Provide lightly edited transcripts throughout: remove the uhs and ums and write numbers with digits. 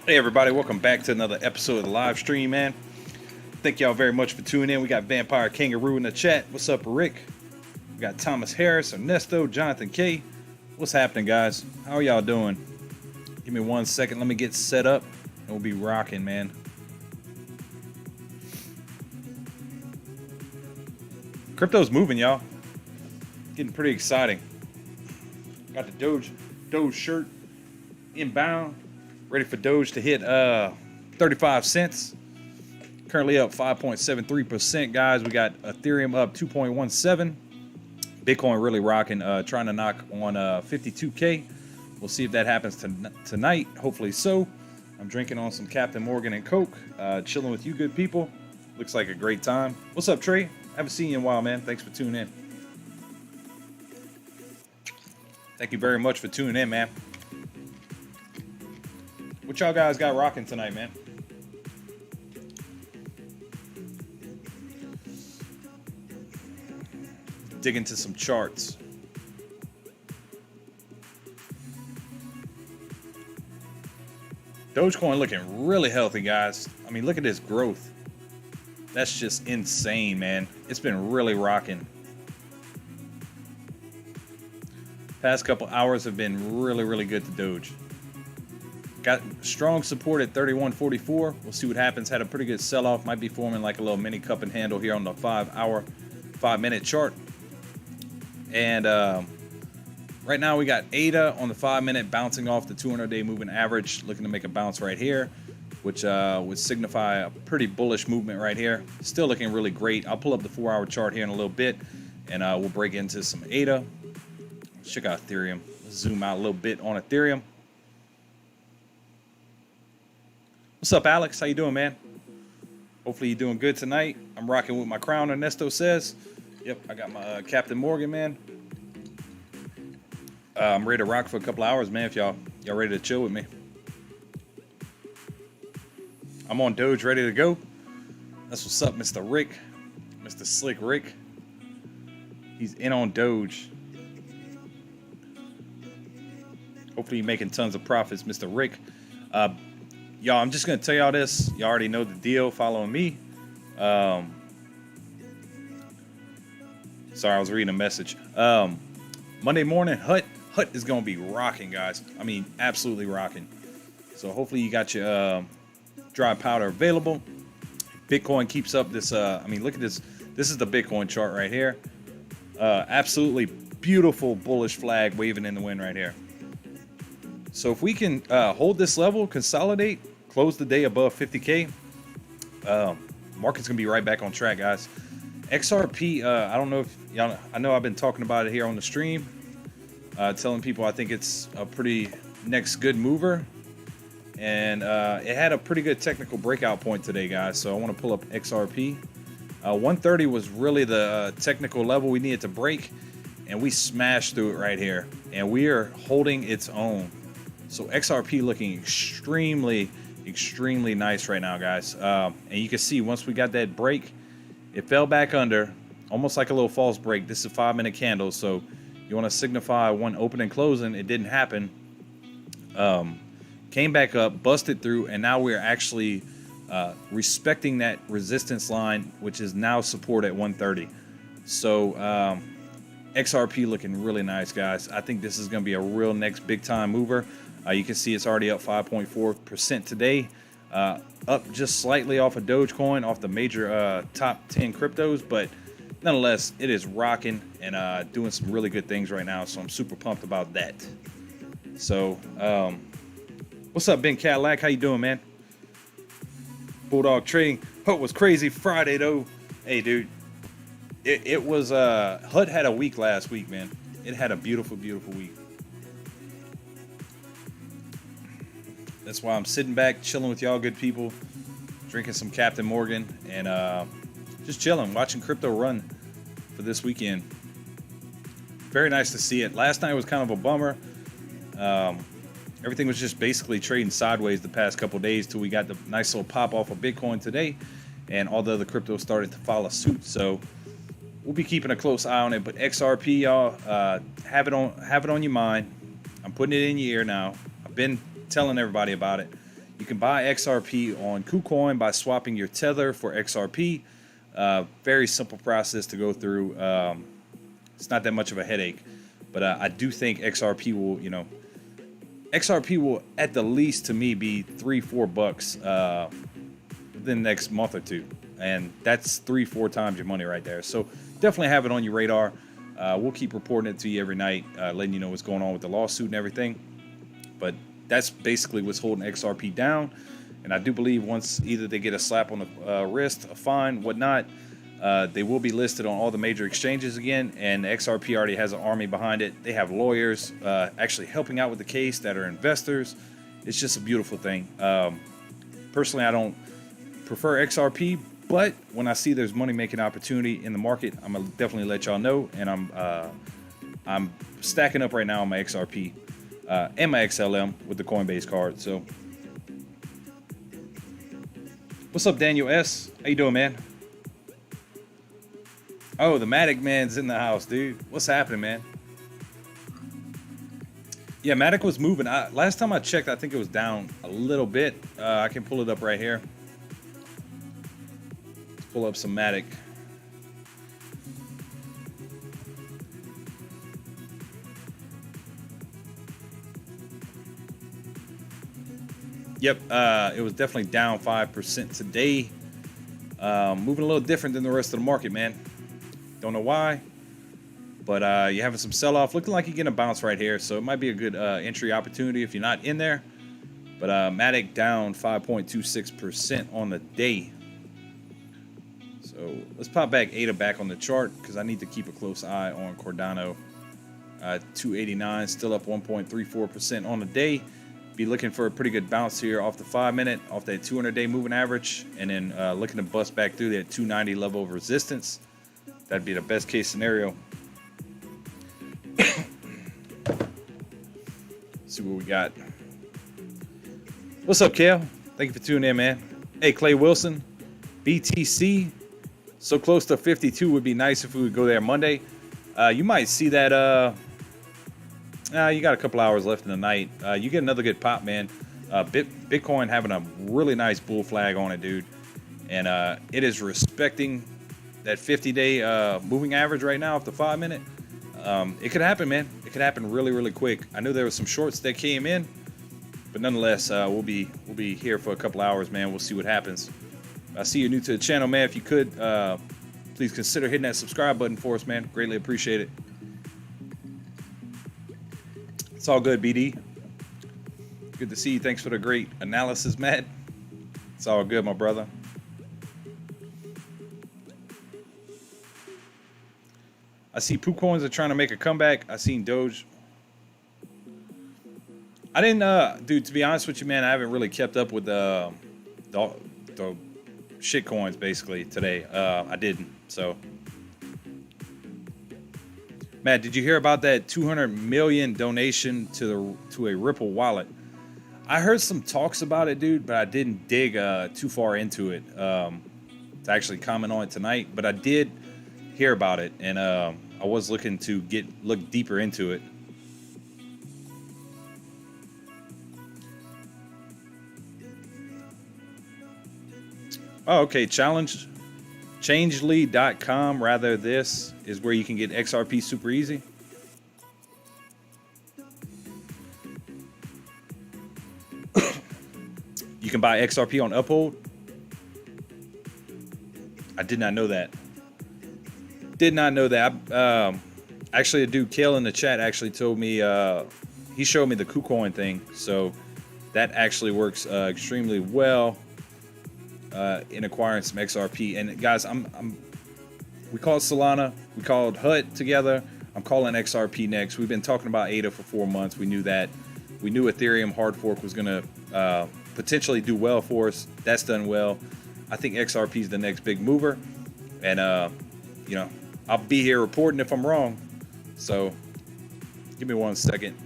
Hey everybody, welcome back to another episode of the live stream, man. Thank y'all very much for tuning in. We got Vampire Kangaroo in the chat. What's up, Rick? We got Thomas Harris, Ernesto, Jonathan K. What's happening, guys? How are y'all doing? Give me 1 second. Let me get set up and we'll be rocking, man. Crypto's moving, y'all. Getting pretty exciting. Got the Doge shirt inbound. Ready for Doge to hit 35 cents. Currently up 5.73%, guys. We got Ethereum up 2.17. Bitcoin really rocking, trying to knock on 52K. We'll see if that happens tonight. Hopefully so. I'm drinking on some Captain Morgan and Coke. Chilling with you good people. Looks like a great time. What's up, Trey? Haven't seen you in a while, man. Thanks for tuning in. Thank you very much for tuning in, man. What y'all guys got rocking tonight, man? Dig into some charts. Dogecoin looking really healthy, guys. I mean, look at this growth. That's just insane, man. It's been really rocking. Past couple hours have been really, really good to Doge. Got strong support at 31.44. We'll see what happens. Had a pretty good sell-off. Might be forming like a little mini cup and handle here on the 5-minute chart. And right now we got ADA on the 5-minute bouncing off the 200-day moving average, looking to make a bounce right here, which would signify a pretty bullish movement right here. Still looking really great. I'll pull up the 4-hour chart here in a little bit, and we'll break into some ADA. Let's check out Ethereum. Let's zoom out a little bit on Ethereum. What's up, Alex? How you doing, man? Hopefully you're doing good tonight. I'm rocking with my crown, Ernesto says. Yep, I got my Captain Morgan, man. I'm ready to rock for a couple hours, man, if y'all ready to chill with me. I'm on Doge, ready to go. That's what's up, Mr. Rick. Mr. Slick Rick. He's in on Doge. Hopefully you're making tons of profits, Mr. Rick. Y'all, I'm just going to tell y'all this. Y'all already know the deal following me. Sorry, I was reading a message. Monday morning, Hut is going to be rocking, guys. I mean, absolutely rocking. So hopefully you got your dry powder available. Bitcoin keeps up this. I mean, look at this. This is the Bitcoin chart right here. Absolutely beautiful bullish flag waving in the wind right here. So if we can hold this level, consolidate, close the day above 50K, market's gonna be right back on track, guys. XRP, I don't know if y'all, I know I've been talking about it here on the stream, telling people I think it's a pretty next good mover, and it had a pretty good technical breakout point today, guys. So I want to pull up XRP. 130 was really the technical level we needed to break, and we smashed through it right here, and we are holding its own. So XRP looking extremely nice right now, guys. And you can see once we got that break, it fell back under, almost like a little false break. This is a 5-minute candle, so you want to signify one open and closing. It didn't happen. Came back up, busted through, and now we're actually respecting that resistance line, which is now support at 130. So XRP looking really nice, guys. I think this is going to be a real next big time mover. You can see it's already up 5.4% today, up just slightly off of Dogecoin, off the major top 10 cryptos, but nonetheless, it is rocking and doing some really good things right now, so I'm super pumped about that. So, what's up, Ben Cadillac? How you doing, man? Bulldog Trading. Hut was crazy Friday, though. Hey, dude, it was, Hut had a week last week, man. It had a beautiful, beautiful week. That's why I'm sitting back, chilling with y'all good people, drinking some Captain Morgan, and just chilling, watching crypto run for this weekend. Very nice to see it. Last night was kind of a bummer. Everything was just basically trading sideways the past couple days till we got the nice little pop off of Bitcoin today, and all the other cryptos started to follow suit. So we'll be keeping a close eye on it. But XRP, y'all, have it on your mind. I'm putting it in your ear now. I've been telling everybody about it. You can buy XRP on Kucoin by swapping your tether for XRP. Very simple process to go through. It's not that much of a headache, but I do think XRP will, XRP will at the least to me be $3-4 within the next month or two, and that's 3-4 times your money right there. So definitely have it on your radar. We'll keep reporting it to you every night, letting you know what's going on with the lawsuit and everything. But that's basically what's holding XRP down. And I do believe once either they get a slap on the wrist, a fine, whatnot, they will be listed on all the major exchanges again. And XRP already has an army behind it. They have lawyers actually helping out with the case that are investors. It's just a beautiful thing. Personally, I don't prefer XRP, but when I see there's money-making opportunity in the market, I'm gonna definitely let y'all know. And I'm stacking up right now on my XRP and my XLM with the Coinbase card. So, what's up, Daniel S? How you doing, man? Oh, the Matic man's in the house, dude. What's happening, man? Yeah, Matic was moving. Last time I checked, I think it was down a little bit. I can pull it up right here. Let's pull up some Matic. Yep, it was definitely down 5% today. Moving a little different than the rest of the market, man. Don't know why, but you're having some sell-off. Looking like you're getting a bounce right here, so it might be a good entry opportunity if you're not in there. But Matic down 5.26% on the day. So let's pop back ADA back on the chart because I need to keep a close eye on Cardano. 289, still up 1.34% on the day. Be looking for a pretty good bounce here off the 5-minute, off that 200-day moving average, and then looking to bust back through that 290 level of resistance. That'd be the best case scenario. See what we got. What's up, Kale? Thank you for tuning in, man. Hey, Clay Wilson, BTC, so close to 52 would be nice if we would go there Monday. You might see that. You got a couple hours left in the night. You get another good pop, man. Bitcoin having a really nice bull flag on it, dude. And it is respecting that 50-day moving average right now off the 5-minute. It could happen, man. It could happen really, really quick. I know there were some shorts that came in, but nonetheless, we'll be here for a couple hours, man. We'll see what happens. I see you're new to the channel, man. If you could, please consider hitting that subscribe button for us, man. Greatly appreciate it. It's all good, BD. Good to see you. Thanks for the great analysis, Matt. It's all good, my brother. I see Kucoins are trying to make a comeback. I seen Doge. I didn't, dude, to be honest with you, man, I haven't really kept up with the shit coins basically today. I didn't, so. Matt, did you hear about that 200 million donation to a Ripple wallet? I heard some talks about it, dude, but I didn't dig too far into it to actually comment on it tonight. But I did hear about it, and I was looking to look deeper into it. Oh, okay. Changely.com, rather, this is where you can get XRP super easy. You can buy XRP on Uphold. I did not know that. Did not know that. Actually, a dude, Kale, in the chat actually told me, he showed me the Kucoin thing. So that actually works extremely well in acquiring some XRP. And guys, we called Solana, we called HUT together. I'm calling XRP next. We've been talking about ADA for 4 months. We knew that. We knew Ethereum hard fork was going to potentially do well for us. That's done well. I think XRP is the next big mover. And you know, I'll be here reporting if I'm wrong. So give me 1 second.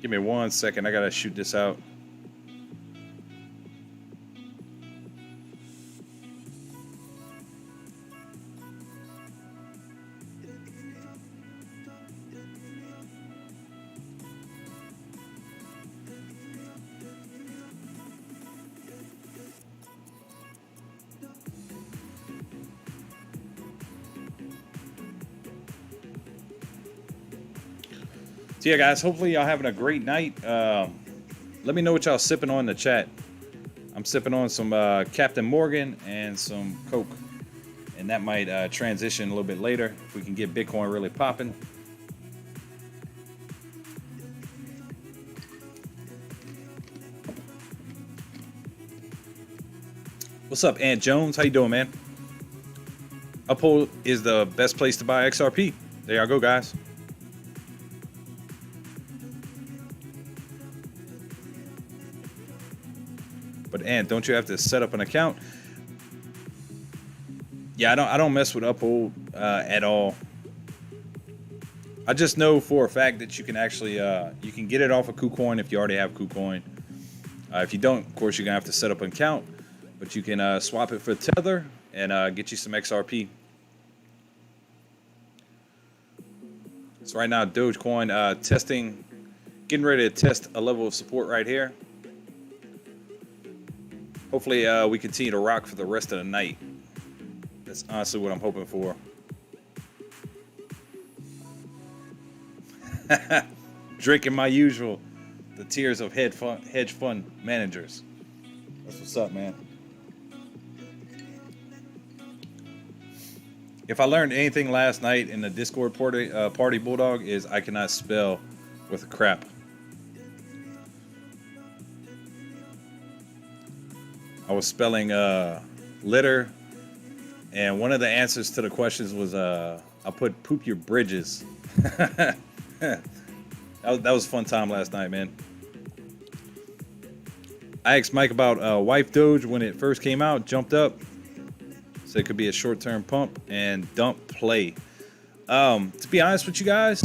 Give me 1 second. I gotta shoot this out. So yeah, guys, hopefully y'all having a great night. Let me know what y'all sipping on in the chat. I'm sipping on some Captain Morgan and some Coke, and that might transition a little bit later if we can get Bitcoin really popping. What's up, Aunt Jones? How you doing, man? Uphold is the best place to buy XRP. There y'all go, guys. But Ant, don't you have to set up an account? Yeah, I don't mess with Uphold at all. I just know for a fact that you can actually you can get it off of Kucoin if you already have Kucoin. If you don't, of course, you're gonna have to set up an account. But you can swap it for Tether and get you some XRP. So right now, Dogecoin testing, getting ready to test a level of support right here. Hopefully we continue to rock for the rest of the night. That's honestly what I'm hoping for. Drinking my usual, the tears of hedge fund managers. That's what's up, man. If I learned anything last night in the Discord party Bulldog, is I cannot spell with a crap. I was spelling litter, and one of the answers to the questions was I put poop your bridges. that was a fun time last night, man. I asked Mike about Wife Doge when it first came out, jumped up. So it could be a short-term pump and dump play. To be honest with you guys,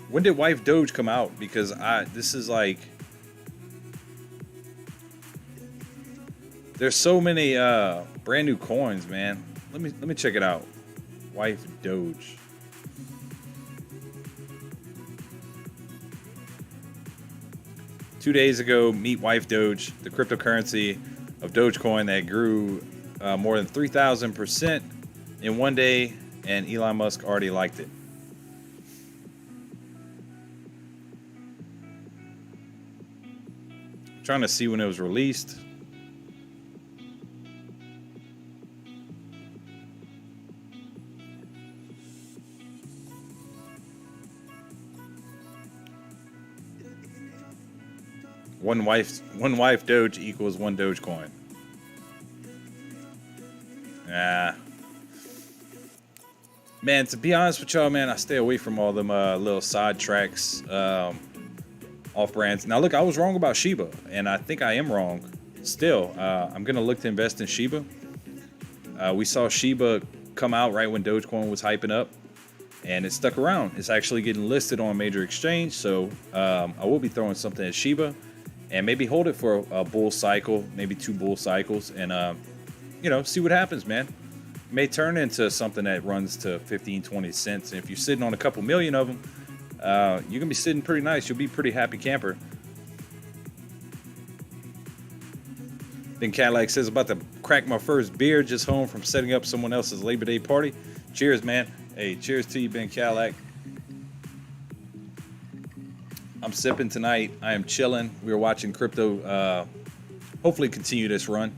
when did Wife Doge come out? Because this is like, there's so many brand new coins, man. Let me check it out. Wife Doge. Two days ago, meet Wife Doge, the cryptocurrency of Dogecoin that grew more than 3,000% in one day, and Elon Musk already liked it. I'm trying to see when it was released. One wife Doge equals one Dogecoin. Man, to be honest with y'all, man, I stay away from all them little side tracks, off brands. Now, look, I was wrong about Shiba, and I think I am wrong. Still, I'm gonna look to invest in Shiba. We saw Shiba come out right when Dogecoin was hyping up, and it stuck around. It's actually getting listed on a major exchange, so I will be throwing something at Shiba, and maybe hold it for a bull cycle, maybe 2 bull cycles, and you know, see what happens, man. It may turn into something that runs to 15, 20 cents. And if you're sitting on a couple million of them, you're gonna be sitting pretty nice. You'll be a pretty happy camper. Then Cadillac says, about to crack my first beer just home from setting up someone else's Labor Day party. Cheers, man. Hey, cheers to you, Ben Cadillac. I'm sipping tonight. I am chilling. We were watching crypto hopefully continue this run.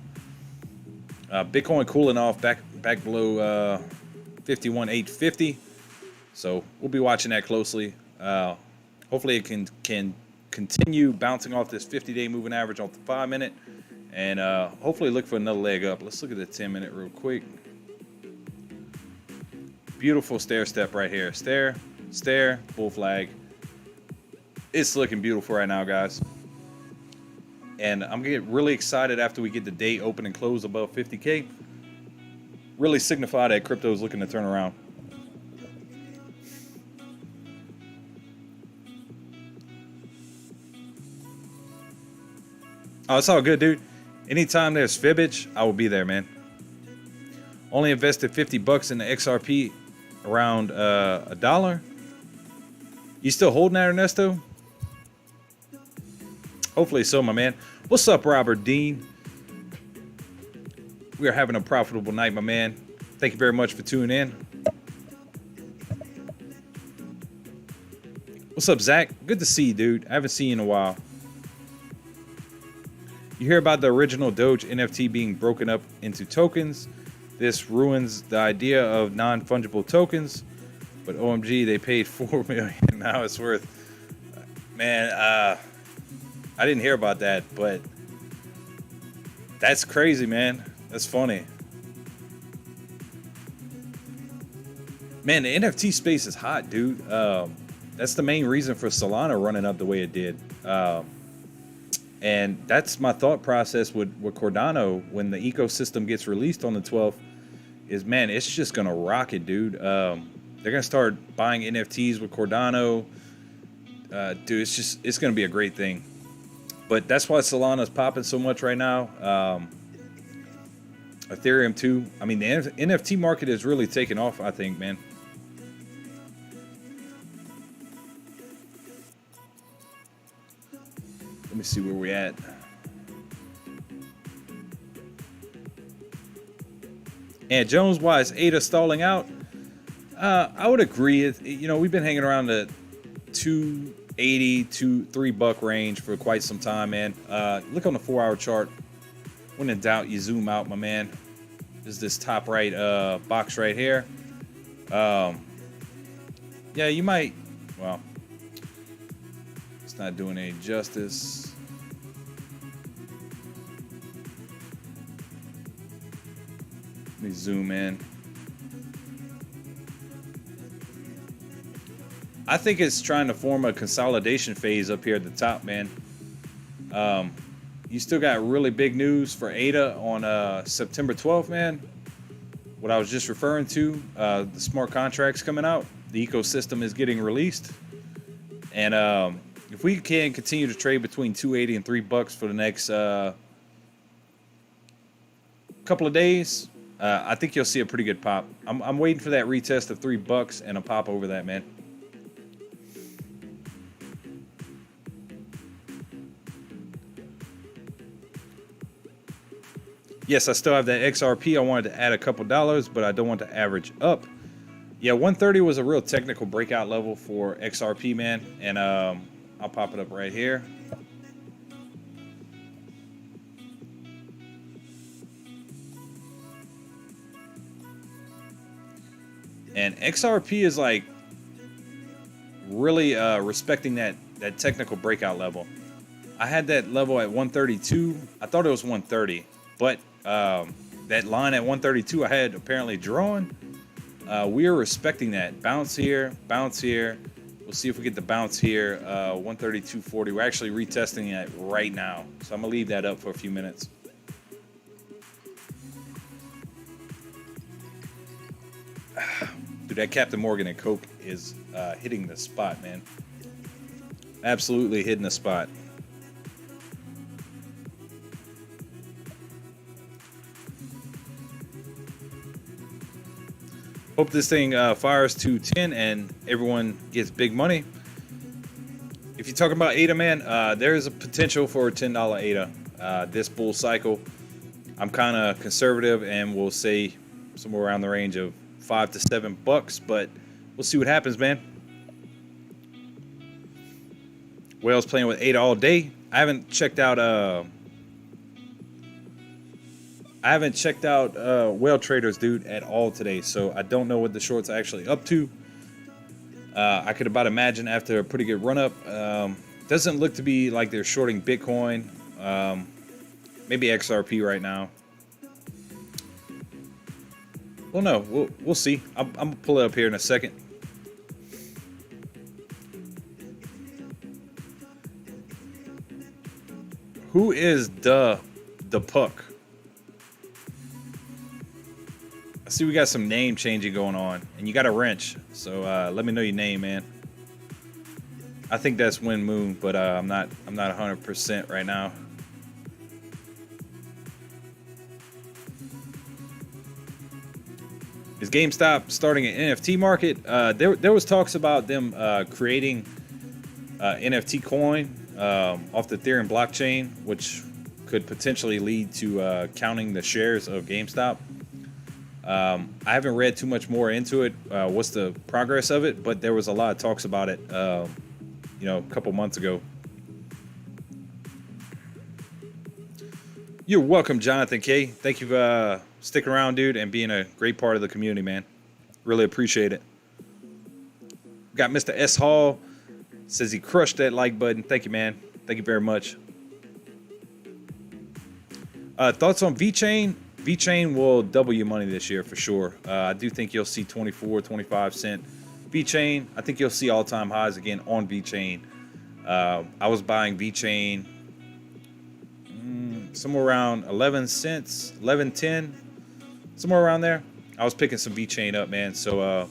Bitcoin cooling off back below 51,850. So we'll be watching that closely. Hopefully it can continue bouncing off this 50-day moving average off the 5-minute, and hopefully look for another leg up. Let's look at the 10-minute real quick. Beautiful stair step right here. Stair, bull flag. It's looking beautiful right now, guys. And I'm gonna get really excited after we get the day open and close above 50K. Really signify that crypto is looking to turn around. Oh, it's all good, dude. Anytime there's fibbage, I will be there, man. Only invested 50 bucks in the XRP, around $1. You still holding that, Ernesto? Hopefully so, my man. What's up, Robert Dean? We are having a profitable night, my man. Thank you very much for tuning in. What's up, Zach? Good to see you, dude. I haven't seen you in a while. You hear about the original Doge NFT being broken up into tokens. This ruins the idea of non-fungible tokens. But OMG, they paid $4 million. Now it's worth. Man, I didn't hear about that, but that's crazy, man. That's funny. Man, the NFT space is hot, dude. That's the main reason for Solana running up the way it did. And that's my thought process with Cardano when the ecosystem gets released on the 12th is, man, it's just going to rock it, dude. They're going to start buying NFTs with Cardano. Dude, it's going to be a great thing. But that's why Solana's popping so much right now. Ethereum too. I mean, the NFT market is really taking off, I think, man. Let me see where we're at. And Jones, why is ADA stalling out? I would agree. You know, we've been hanging around the $2.80 to $3 range for quite some time, man. Look on the 4-hour chart. When in doubt, you zoom out, my man. There's this top right box right here. Yeah, you might. Well, it's not doing any justice. Let me zoom in. I think it's trying to form a consolidation phase up here at the top, man. You still got really big news for ADA on September 12th, man. What I was just referring to, the smart contracts coming out. The ecosystem is getting released. And if we can continue to trade between $2.80 and $3 for the next couple of days, I think you'll see a pretty good pop. I'm waiting for that retest of $3 and a pop over that, man. Yes, I still have that XRP. I wanted to add a couple dollars, but I don't want to average up. Yeah, 130 was a real technical breakout level for XRP, man. And I'll pop it up right here. And XRP is like really respecting that technical breakout level. I had that level at 132. I thought it was 130, but that line at 132 I had apparently drawn. We are respecting that. Bounce here, bounce here. We'll see if we get the bounce here. 132.40. We're actually retesting it right now. So I'm going to leave that up for a few minutes. Dude, that Captain Morgan and Coke is hitting the spot, man. Absolutely hitting the spot. Hope this thing fires to 10 and everyone gets big money. If you're talking about ADA, man, there is a potential for a $10 ADA this bull cycle. I'm kind of conservative and we'll say somewhere around the range of $5 to $7, but we'll see what happens, man. Whale's playing with ADA all day. I haven't checked out whale traders, dude, at all today, so I don't know what the short's actually up to. I could about imagine after a pretty good run up. Doesn't look to be like they're shorting Bitcoin. Maybe XRP right now. Well, no, we'll see. I'm gonna pull it up here in a second. Who is the puck? I see we got some name changing going on, and you got a wrench. So let me know your name, man. I think that's Wind Moon, but I'm not 100% right now. Is GameStop starting an NFT market? There was talks about them creating NFT coin off the Ethereum blockchain, which could potentially lead to counting the shares of GameStop. I haven't read too much more into it. What's the progress of it? But there was a lot of talks about it, a couple months ago. You're welcome, Jonathan K. Thank you for sticking around, dude, and being a great part of the community, man. Really appreciate it. Got Mr. S. Hall. Says he crushed that like button. Thank you, man. Thank you very much. Thoughts on VeChain? VeChain will double your money this year for sure. I do think you'll see 24, 25 cent VeChain. I think you'll see all-time highs again on VeChain. I was buying VeChain somewhere around 11 cents, 11.10, somewhere around there. I was picking some VeChain up, man. So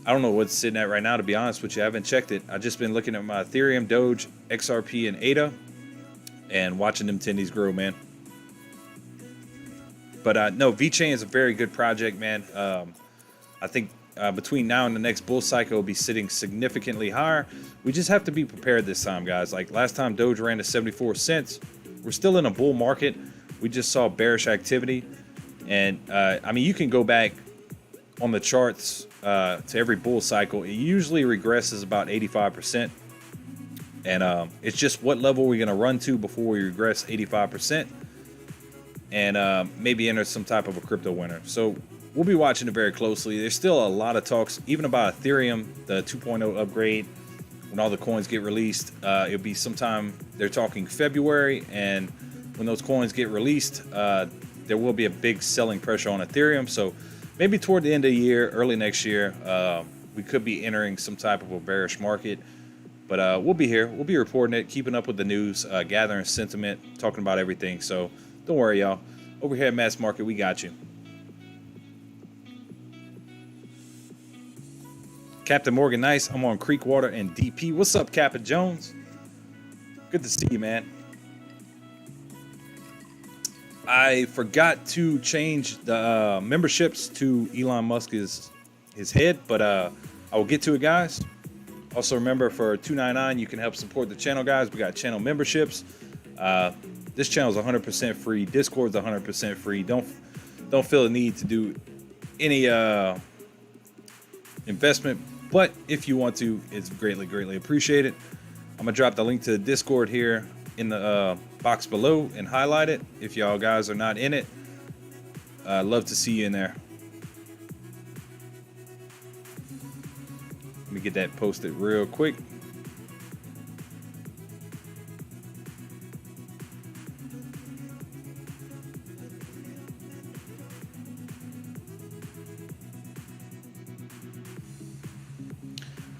I don't know what's sitting at right now, to be honest with you. I haven't checked it. I've just been looking at my Ethereum, Doge, XRP, and ADA, and watching them tendies grow, man. But no, VeChain is a very good project, man. I think between now and the next bull cycle, will be sitting significantly higher. We just have to be prepared this time, guys. Like last time Doge ran to 74 cents. We're still in a bull market. We just saw bearish activity. And I mean, you can go back on the charts to every bull cycle. It usually regresses about 85%. And it's just what level we're going to run to before we regress 85%. And maybe enter some type of a crypto winter. So we'll be watching it very closely. There's still a lot of talks, even about Ethereum, the 2.0 upgrade. When all the coins get released, it'll be sometime, they're talking February, and when those coins get released, there will be a big selling pressure on Ethereum. So maybe toward the end of the year, early next year, we could be entering some type of a bearish market. But we'll be here. We'll be reporting it, keeping up with the news, gathering sentiment, talking about everything. So don't worry, y'all. Over here at Mass Market, we got you. Captain Morgan Nice, I'm on Creekwater and DP. What's up, Captain Jones? Good to see you, man. I forgot to change the memberships to Elon Musk's his head, but I will get to it, guys. Also, remember, for $2.99, you can help support the channel, guys. We got channel memberships. This channel is 100% free. Discord's 100% free. Don't feel the need to do any investment. But if you want to, it's greatly appreciated. I'm going to drop the link to the Discord here in the box below and highlight it. If y'all guys are not in it, I'd love to see you in there. Let me get that posted real quick.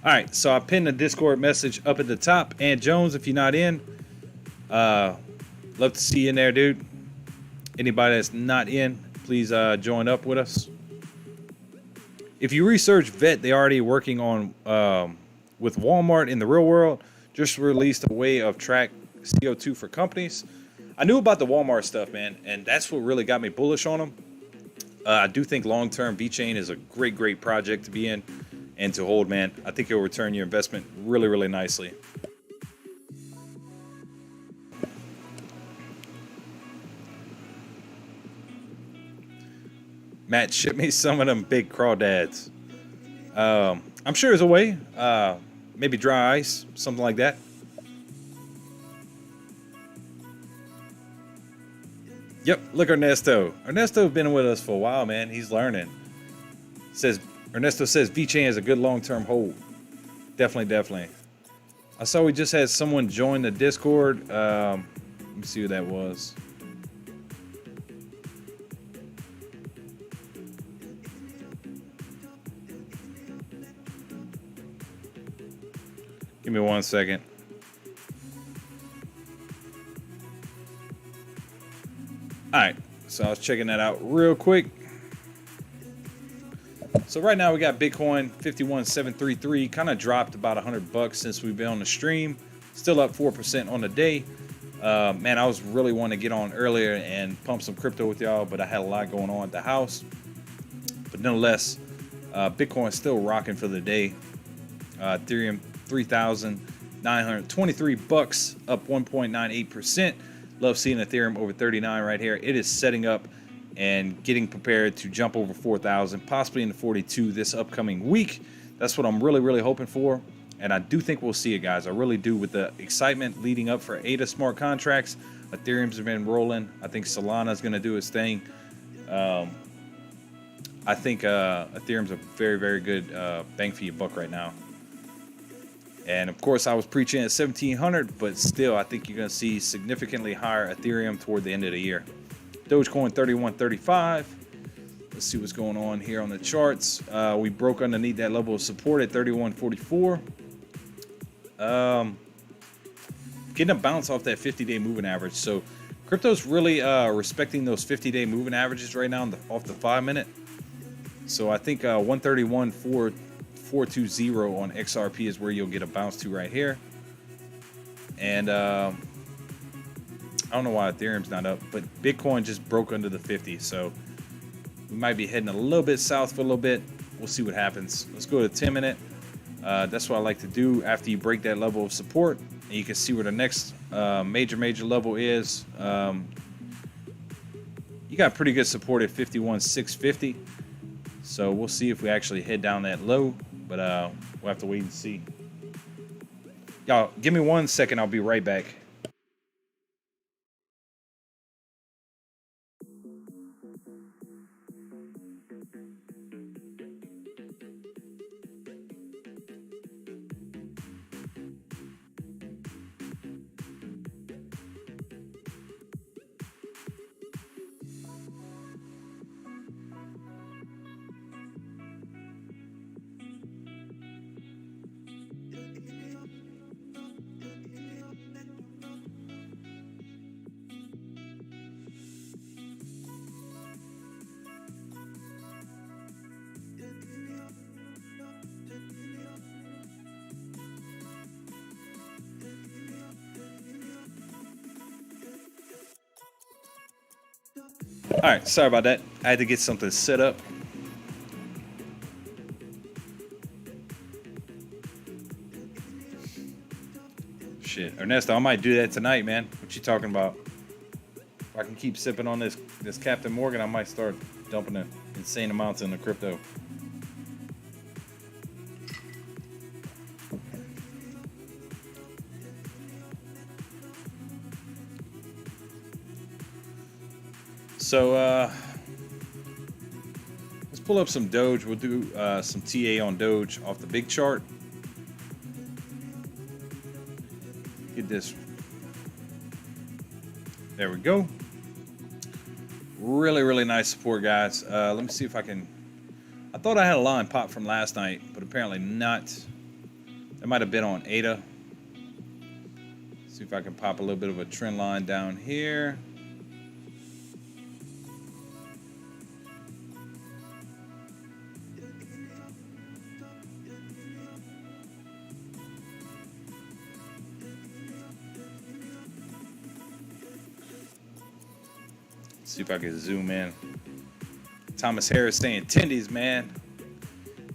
All right, so I pinned the Discord message up at the top. And Jones, if you're not in, love to see you in there, dude. Anybody that's not in, please join up with us. If you research VET, they're already working on with Walmart in the real world. Just released a way of track CO2 for companies. I knew about the Walmart stuff, man, and that's what really got me bullish on them. I do think long-term VeChain is a great project to be in and to hold, man. I think it'll return your investment really nicely. Matt, ship me some of them big crawdads. I'm sure there's a way. Maybe dry ice, something like that. Yep, look, Ernesto. Ernesto's been with us for a while, man. He's learning. Ernesto says VeChain is a good long-term hold. Definitely. I saw we just had someone join the Discord. Let me see who that was. Give me 1 second. All right, so I was checking that out real quick. So right now we got Bitcoin 51,733, kind of dropped about $100 since we've been on the stream. Still up 4% on the day. Man, I was really wanting to get on earlier and pump some crypto with y'all, but I had a lot going on at the house. But nonetheless, Bitcoin still rocking for the day. Ethereum 3,923 bucks, up 1.98%. Love seeing Ethereum over 39 right here. It is setting up and getting prepared to jump over 4,000, possibly into 42 this upcoming week. That's what I'm really hoping for. And I do think we'll see it, guys. I really do, with the excitement leading up for ADA smart contracts. Ethereum's been rolling. I think Solana's going to do its thing. I think Ethereum's a very good bang for your buck right now. And of course, I was preaching at 1,700, but still, I think you're going to see significantly higher Ethereum toward the end of the year. Dogecoin 31.35. Let's see what's going on here on the charts. We broke underneath that level of support at 31.44. Getting a bounce off that 50-day moving average. So crypto's really respecting those 50-day moving averages right now off the 5-minute. So I think 131.420 on XRP is where you'll get a bounce to right here. And I don't know why Ethereum's not up, but Bitcoin just broke under the 50. So we might be heading a little bit south for a little bit. We'll see what happens. Let's go to 10-minute. That's what I like to do after you break that level of support. And you can see where the next major level is. You got pretty good support at 51,650. So we'll see if we actually head down that low. But we'll have to wait and see. Y'all, give me 1 second. I'll be right back. All right, sorry about that. I had to get something set up. Shit, Ernesto, I might do that tonight, man. What you talking about? If I can keep sipping on this Captain Morgan, I might start dumping insane amounts into crypto. So let's pull up some Doge. We'll do some TA on Doge off the big chart. Get this. There we go. Really nice support, guys. Let me see if I can. I thought I had a line pop from last night, but apparently not. That might have been on ADA. See if I can pop a little bit of a trend line down here. See if I can zoom in. Thomas Harris saying tendies, man.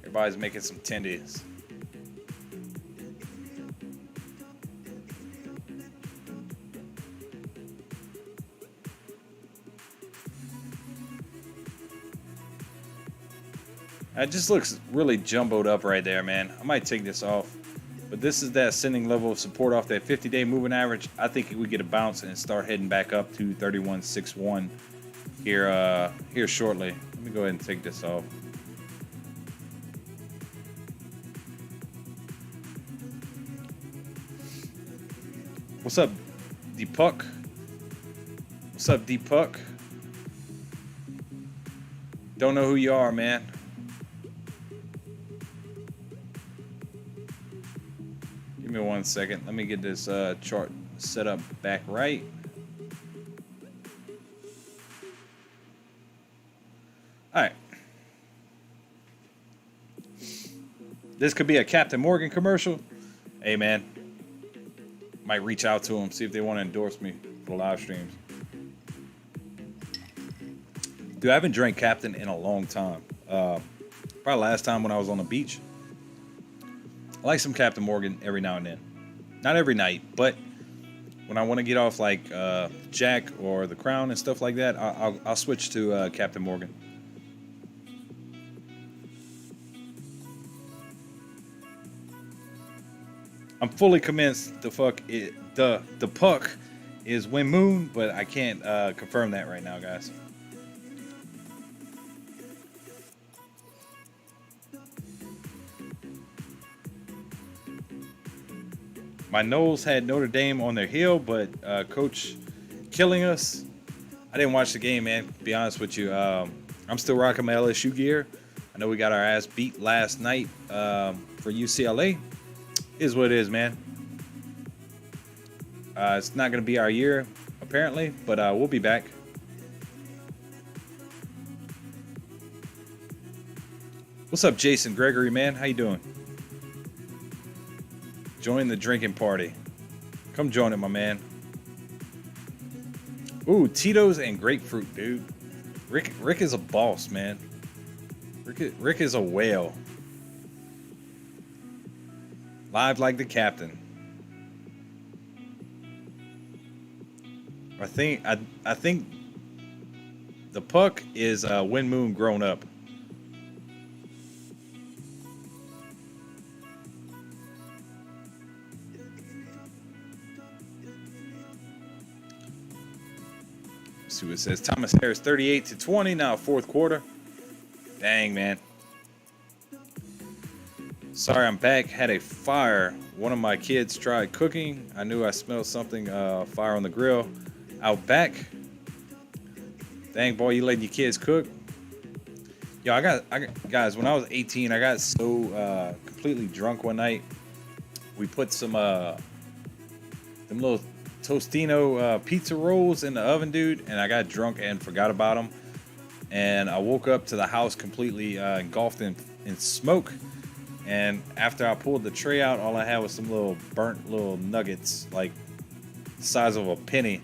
Everybody's making some tendies. It just looks really jumboed up right there, man. I might take this off. But this is that ascending level of support off that 50-day moving average. I think we get a bounce and start heading back up to 31.61 here shortly. Let me go ahead and take this off. What's up, D-Puck? What's up, D-Puck? Don't know who you are, man. Give me 1 second. Let me get this chart set up back right. All right. This could be a Captain Morgan commercial. Hey, man. Might reach out to them, see if they want to endorse me for the live streams. Dude, I haven't drank Captain in a long time. Probably last time when I was on the beach. I like some Captain Morgan every now and then. Not every night, but when I want to get off like Jack or the Crown and stuff like that, I'll switch to Captain Morgan. I'm fully convinced the puck is Wind Moon, but I can't confirm that right now, guys. My Knowles had Notre Dame on their heel, but coach killing us. I didn't watch the game, man. To be honest with you, I'm still rocking my LSU gear. I know we got our ass beat last night for UCLA. Is what it is, man. It's not going to be our year, apparently, but we'll be back. What's up, Jason Gregory, man? How you doing? Join the drinking party. Come join it, my man. Ooh, Tito's and grapefruit, dude. Rick is a boss, man. Rick is a whale. Live like the captain. I think the puck is Wind Moon grown up. Let's see what it says. Thomas Harris 38-20 now, fourth quarter. Dang, man. Sorry, I'm back. Had a fire. One of my kids tried cooking. I knew I smelled something fire on the grill out back. Dang, boy, you letting your kids cook? Yo, I got guys, when I was 18, I got so completely drunk one night. We put some them little Tostino pizza rolls in the oven, dude, and I got drunk and forgot about them. And I woke up to the house completely engulfed in smoke. And after I pulled the tray out, all I had was some little burnt little nuggets, like the size of a penny.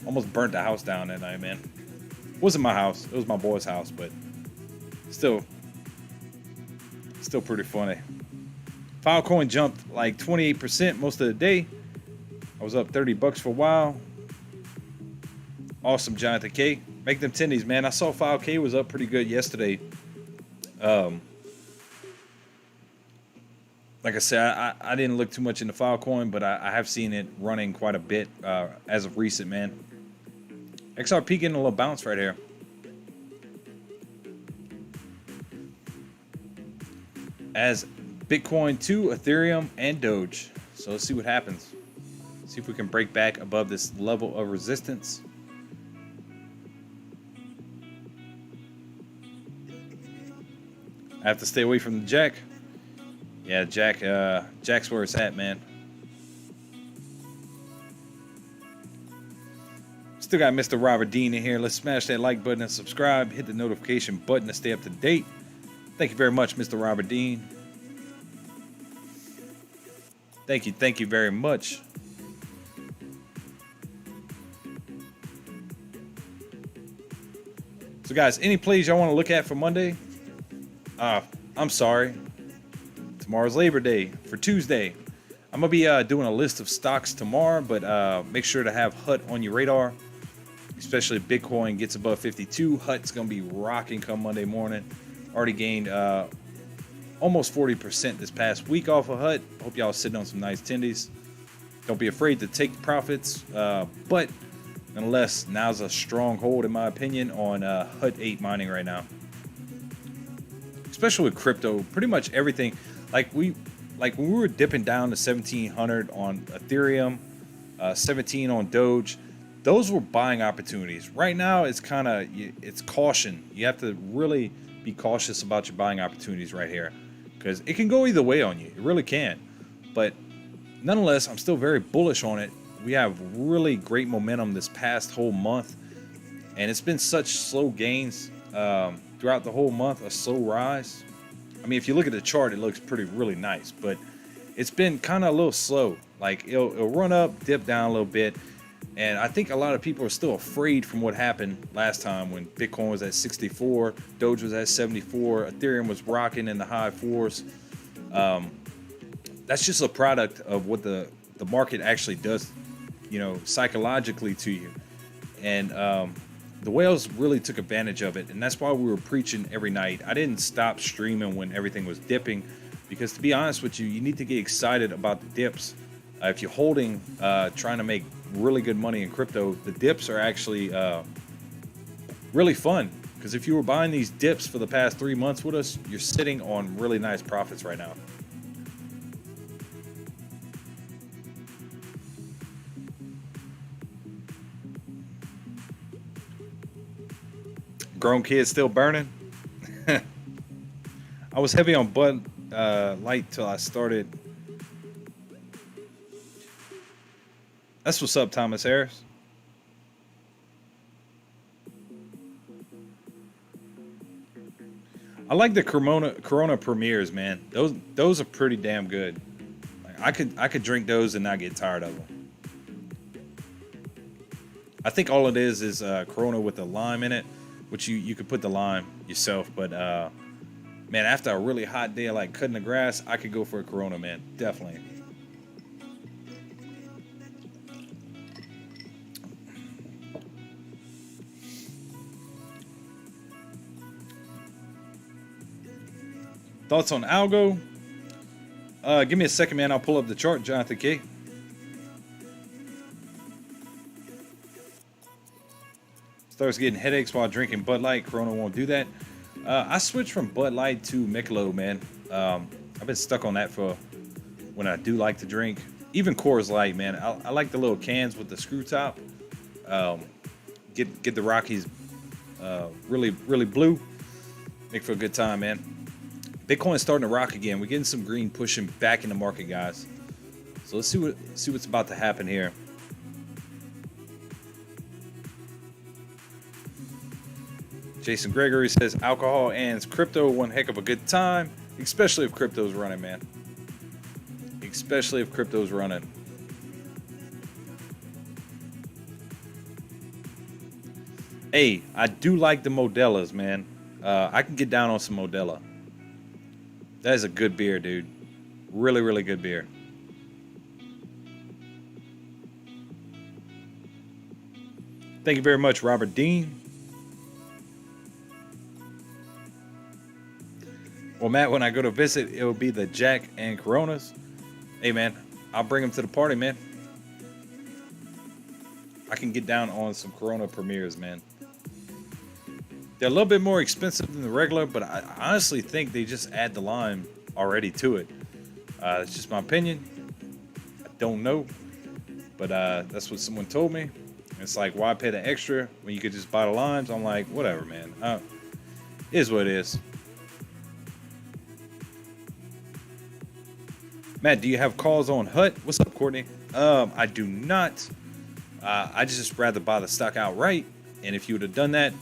Almost burnt the house down that night, man. It wasn't my house. It was my boy's house, but still pretty funny. Filecoin jumped like 28% most of the day. I was up $30 for a while. Awesome, Jonathan K. Make them tendies, man. I saw File K was up pretty good yesterday. Like I said, I didn't look too much into Filecoin, but I have seen it running quite a bit as of recent, man. XRP getting a little bounce right here. As Bitcoin to Ethereum and Doge. So let's see what happens. See if we can break back above this level of resistance. I have to stay away from the Jack. Yeah, Jack's where it's at, man. Still got Mr. Robert Dean in here. Let's smash that like button and subscribe. Hit the notification button to stay up to date. Thank you very much, Mr. Robert Dean. Thank you very much. So, guys, any plays y'all want to look at for Monday? I'm sorry. Tomorrow's Labor Day. For Tuesday, I'm going to be doing a list of stocks tomorrow, but make sure to have HUT on your radar, especially if Bitcoin gets above 52. HUT's going to be rocking come Monday morning. Already gained almost 40% this past week off of HUT. Hope y'all sitting on some nice tendies. Don't be afraid to take profits, but nonetheless, now's a strong hold, in my opinion, on HUT 8 mining right now. Especially with crypto, pretty much everything. Like when we were dipping down to 1,700 on Ethereum, 17 on Doge, those were buying opportunities. Right now, it's caution. You have to really be cautious about your buying opportunities right here, because it can go either way on you. It really can. But nonetheless, I'm still very bullish on it. We have really great momentum this past whole month, and it's been such slow gains. throughout the whole month, a slow rise. I mean, if you look at the chart, it looks really nice, but it's been kind of a little slow. Like it'll run up, dip down a little bit. And I think a lot of people are still afraid from what happened last time when Bitcoin was at 64, Doge was at 74, Ethereum was rocking in the high fours. That's just a product of what the market actually does, you know, psychologically to you. And the whales really took advantage of it. And that's why we were preaching every night. I didn't stop streaming when everything was dipping, because to be honest with you, you need to get excited about the dips. If you're holding, trying to make really good money in crypto, the dips are actually really fun, because if you were buying these dips for the past 3 months with us, you're sitting on really nice profits right now. Grown kids still burning. I was heavy on Bud Light till I started. That's what's up, Thomas Harris. I like the Corona Premiers, man. Those are pretty damn good. Like, I could drink those and not get tired of them. I think all it is Corona with the lime in it, which you could put the lime yourself. But man, after a really hot day like cutting the grass, I could go for a Corona, man. Definitely. Thoughts on algo? Give me a second, man. I'll pull up the chart, Jonathan K. Starts getting headaches while drinking Bud Light. Corona won't do that. I switched from Bud Light to Michelob, man. I've been stuck on that for when I do like to drink. Even Coors Light, man. I like the little cans with the screw top. Get the Rockies really blue. Make for a good time, man. Bitcoin's starting to rock again. We're getting some green pushing back in the market, guys. So let's see what's about to happen here. Jason Gregory says alcohol and crypto, one heck of a good time, especially if crypto's running, man. Especially if crypto's running. Hey, I do like the Modelas, man. I can get down on some Modelo. That is a good beer, dude. Really good beer. Thank you very much, Robert Dean. Well, Matt, when I go to visit, it'll be the Jack and Coronas. Hey, man, I'll bring them to the party, man. I can get down on some Corona Premiers, man. They're a little bit more expensive than the regular, but I honestly think they just add the lime already to it. That's just my opinion. I don't know, but that's what someone told me. It's like, why pay the extra when you could just buy the limes? I'm like, whatever, man. It is what it is. Matt, do you have calls on HUT? What's up, Courtney? I do not. I just rather buy the stock outright. And if you would have done that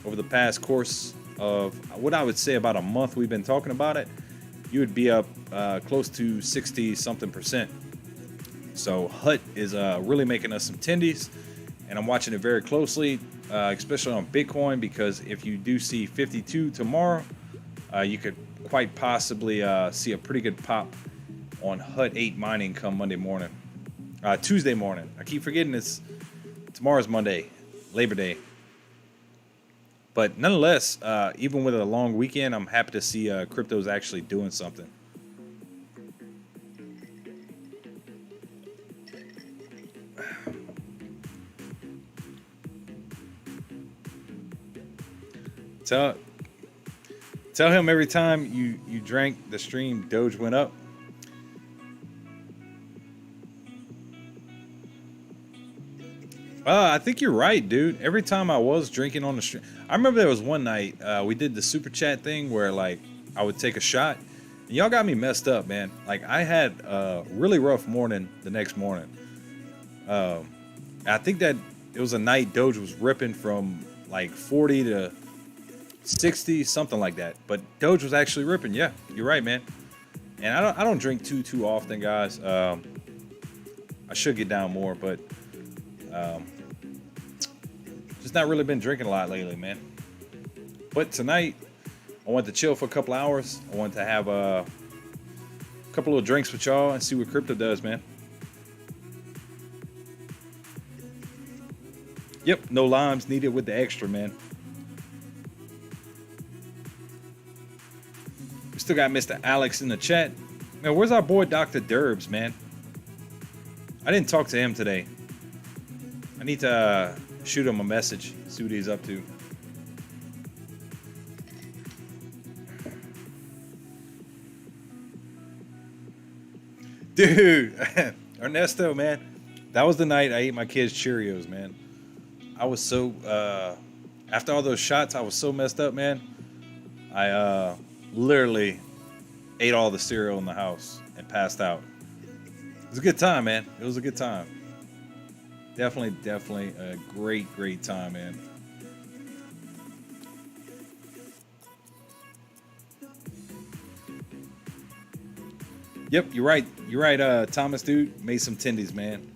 over the past course of what I would say about a month we've been talking about it, you would be up close to 60-something%. So HUT is really making us some tendies, and I'm watching it very closely, especially on Bitcoin, because if you do see 52 tomorrow, you could quite possibly see a pretty good pop on HUT 8 mining come Tuesday morning. I keep forgetting tomorrow's Monday, Labor Day. But nonetheless, even with a long weekend, I'm happy to see crypto's actually doing something. Tell him every time you drank the stream, Doge went up. I think you're right, dude. Every time I was drinking on the stream, I remember there was one night we did the super chat thing where like I would take a shot, and y'all got me messed up, man. Like I had a really rough morning the next morning. I think that it was a night Doge was ripping from like 40 to 60, something like that. But Doge was actually ripping. Yeah, you're right, man. And I don't drink too often, guys. I should get down more, but just not really been drinking a lot lately, man. But tonight, I want to chill for a couple hours. I want to have a couple of drinks with y'all and see what crypto does, man. Yep, no limes needed with the extra, man. We still got Mr. Alex in the chat. Man, where's our boy Dr. Derbs, man? I didn't talk to him today. I need to shoot him a message, see what he's up to. Dude, Ernesto, man, that was the night I ate my kids' Cheerios, man. I was so, after all those shots, I was so messed up, man. I literally ate all the cereal in the house and passed out. It was a good time, man. It was a good time. Definitely a great time, man. Yep, you're right. You're right, Thomas, dude. Made some tendies, man.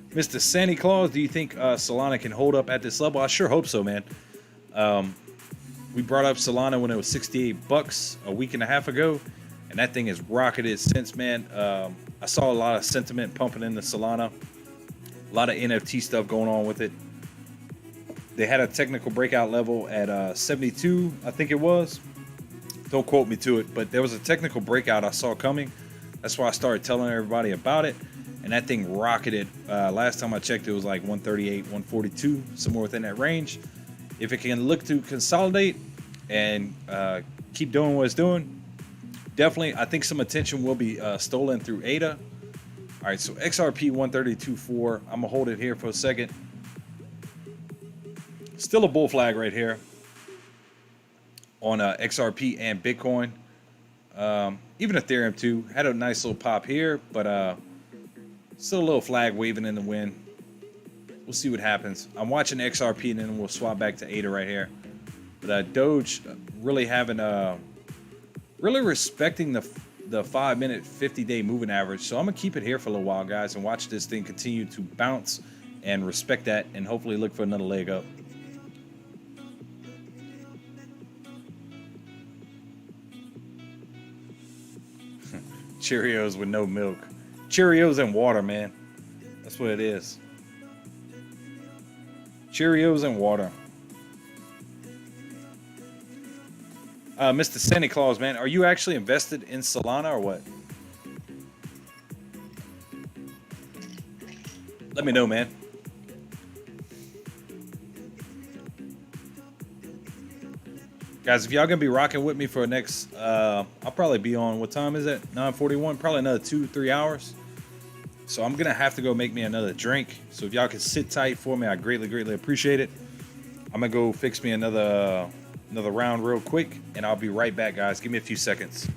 Mr. Santa Claus, do you think Solana can hold up at this level? I sure hope so, man. We brought up Solana when it was $68 a week and a half ago, and that thing has rocketed since, man. I saw a lot of sentiment pumping into Solana, a lot of NFT stuff going on with it. They had a technical breakout level at 72, I think it was. Don't quote me to it, but there was a technical breakout I saw coming. That's why I started telling everybody about it, and that thing rocketed. Last time I checked, it was like 138, 142, somewhere within that range. If it can look to consolidate and keep doing what it's doing, definitely, I think some attention will be stolen through ADA. All right, so XRP 132.4. I'm gonna hold it here for a second. Still a bull flag right here on XRP and Bitcoin. Even Ethereum too had a nice little pop here, but still a little flag waving in the wind. We'll see what happens. I'm watching XRP and then we'll swap back to ADA right here. But Doge really having really respecting the 5-minute, 50-day moving average. So I'm gonna keep it here for a little while, guys, and watch this thing continue to bounce and respect that, and hopefully look for another leg up. Cheerios with no milk. Cheerios and water, man. That's what it is. Cheerios and water. Mr. Santa Claus, man, are you actually invested in Solana or what? Let me know, man. Guys, if y'all gonna be rocking with me for the next, I'll probably be on, what time is it? 9:41, probably another 2-3 hours. So I'm gonna have to go make me another drink. So if y'all can sit tight for me, I greatly appreciate it. I'm gonna go fix me another round real quick, and I'll be right back, guys. Give me a few seconds.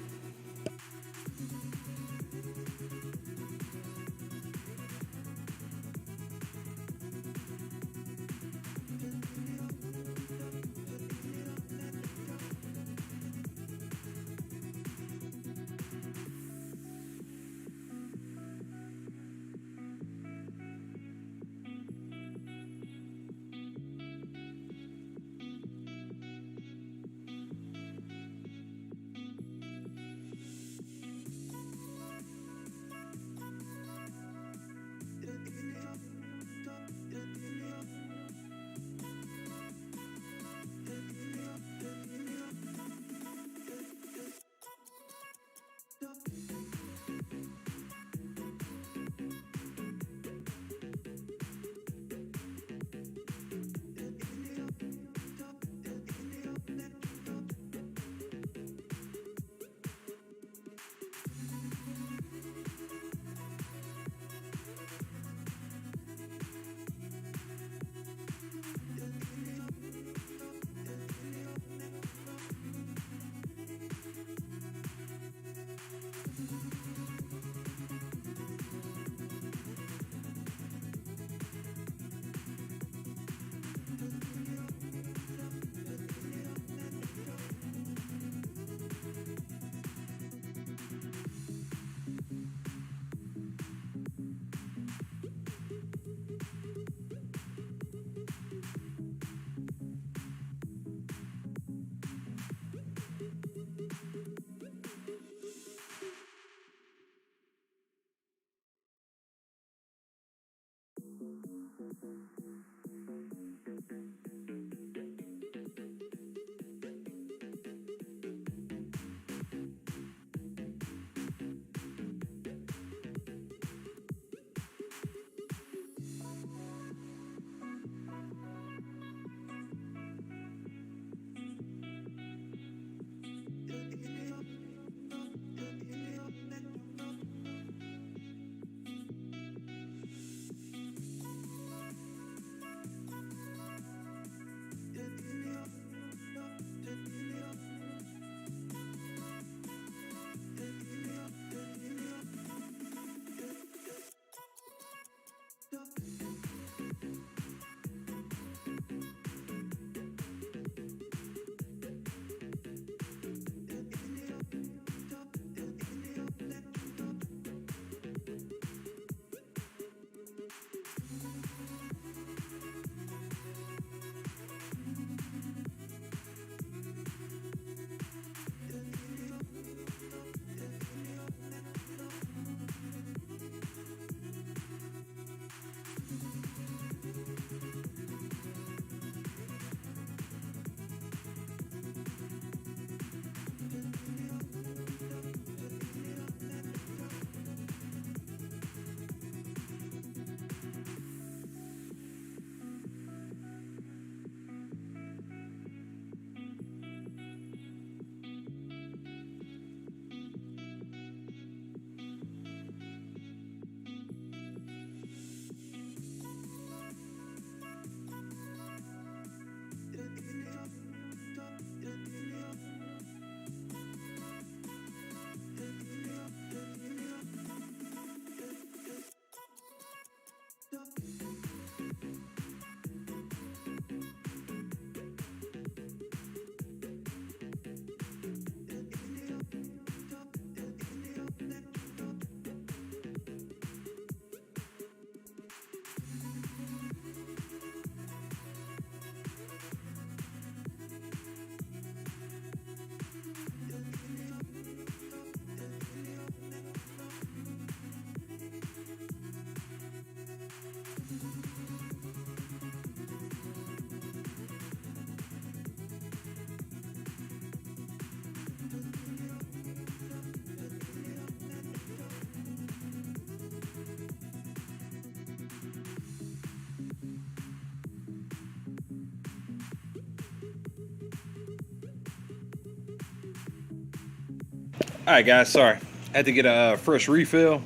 All right, guys. Sorry, had to get a fresh refill.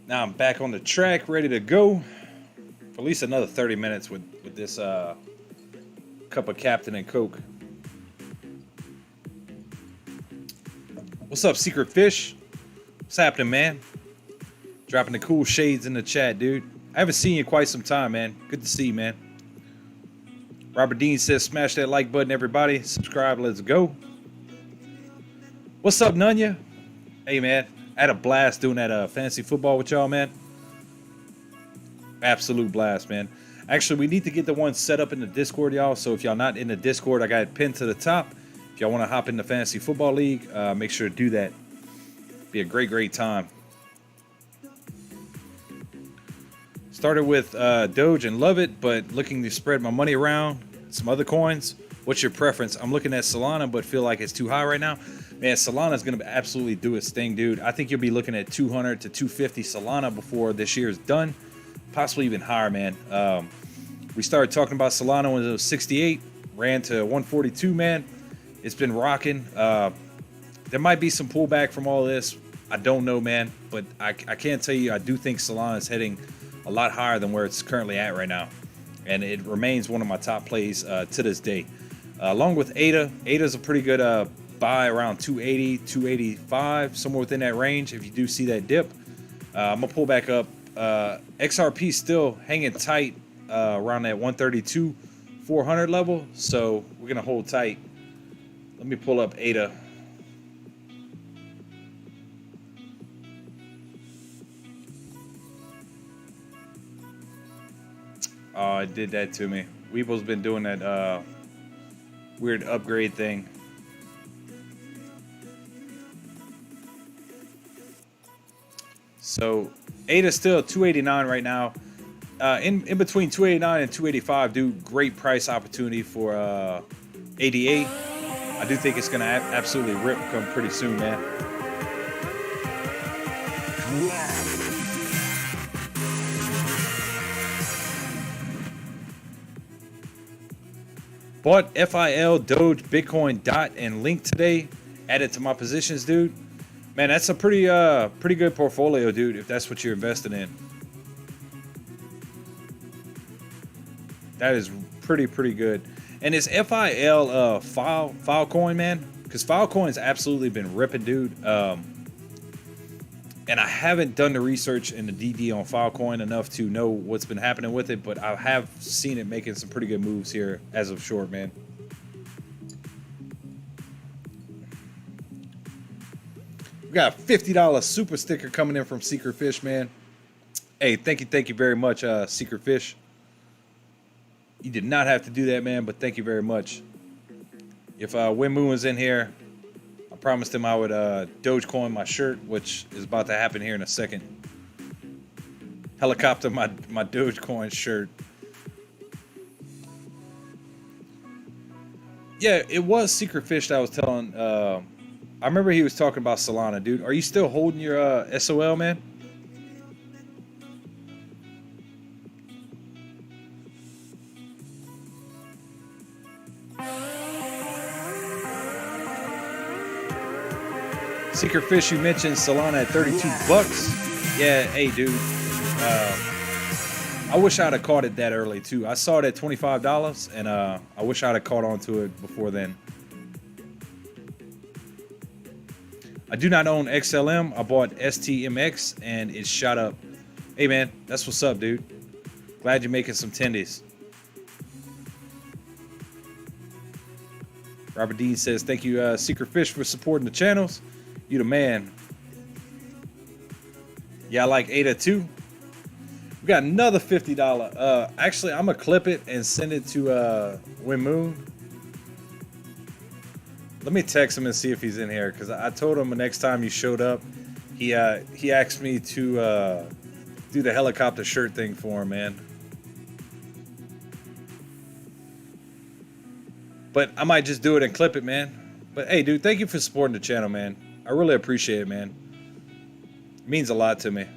Now I'm back on the track, ready to go for at least another 30 minutes with this cup of Captain and Coke. What's up, Secret Fish? What's happening, man? Dropping the cool shades in the chat, dude. I haven't seen you in quite some time, man. Good to see you, man. Robert Dean says, smash that like button, everybody. Subscribe, let's go. What's up, Nunya? Hey, man. I had a blast doing that fantasy football with y'all, man. Absolute blast, man. Actually, we need to get the one set up in the Discord, y'all. So if y'all not in the Discord, I got it pinned to the top. If y'all want to hop in the Fantasy Football League, make sure to do that. Be a great, great time. Started with Doge and love it, but looking to spread my money around. Some other coins. What's your preference? I'm looking at Solana, but feel like it's too high right now. Man, Solana's going to absolutely do its thing, dude. I think you'll be looking at 200 to 250 Solana before this year is done. Possibly even higher, man. We started talking about Solana when it was 68. Ran to 142, man. It's been rocking. There might be some pullback from all this. I don't know, man. But I can tell you, I do think Solana is heading a lot higher than where it's currently at right now. And it remains one of my top plays to this day. Along with ADA. ADA's a pretty good buy around 280, 285, somewhere within that range. If you do see that dip, I'm going to pull back up. XRP still hanging tight around that 132, 400 level. So we're going to hold tight. Let me pull up ADA. Oh, it did that to me. Webull's been doing that weird upgrade thing. So ADA still 289 right now. In between 289 and 285, dude, great price opportunity for ADA. I do think it's gonna absolutely rip come pretty soon, man. Bought FIL, Doge, Bitcoin, DOT, and Link today. Added to my positions, dude. Man, that's a pretty good portfolio, dude, if that's what you're investing in. That is pretty good. And is FIL Filecoin, man? Because Filecoin's absolutely been ripping, dude. And I haven't done the research and the DD on Filecoin enough to know what's been happening with it, but I have seen it making some pretty good moves here as of short, man. We got a $50 super sticker coming in from Secret Fish, man. Hey, thank you very much, Secret Fish. You did not have to do that, man, but thank you very much. If Webull was in here, I promised him I would Dogecoin my shirt, which is about to happen here in a second. Helicopter my Dogecoin shirt. Yeah, it was Secret Fish that I was telling. I remember he was talking about Solana, dude. Are you still holding your SOL, man? Secret Fish, you mentioned Solana at 32 bucks. Yeah, hey, dude. I wish I'd have caught it that early, too. I saw it at $25, and I wish I'd have caught on to it before then. I do not own XLM. I bought STMX, and it shot up. Hey, man, that's what's up, dude. Glad you're making some tendies. Robert Dean says, thank you, Secret Fish, for supporting the channels. You the man. Yeah, I like ADA too. We got another $50. Actually, I'm gonna clip it and send it to Webull. Let me text him and see if he's in here, because I told him the next time he showed up, he asked me to do the helicopter shirt thing for him, man. But I might just do it and clip it, man. But hey, dude, thank you for supporting the channel, man. I really appreciate it, man. It means a lot to me.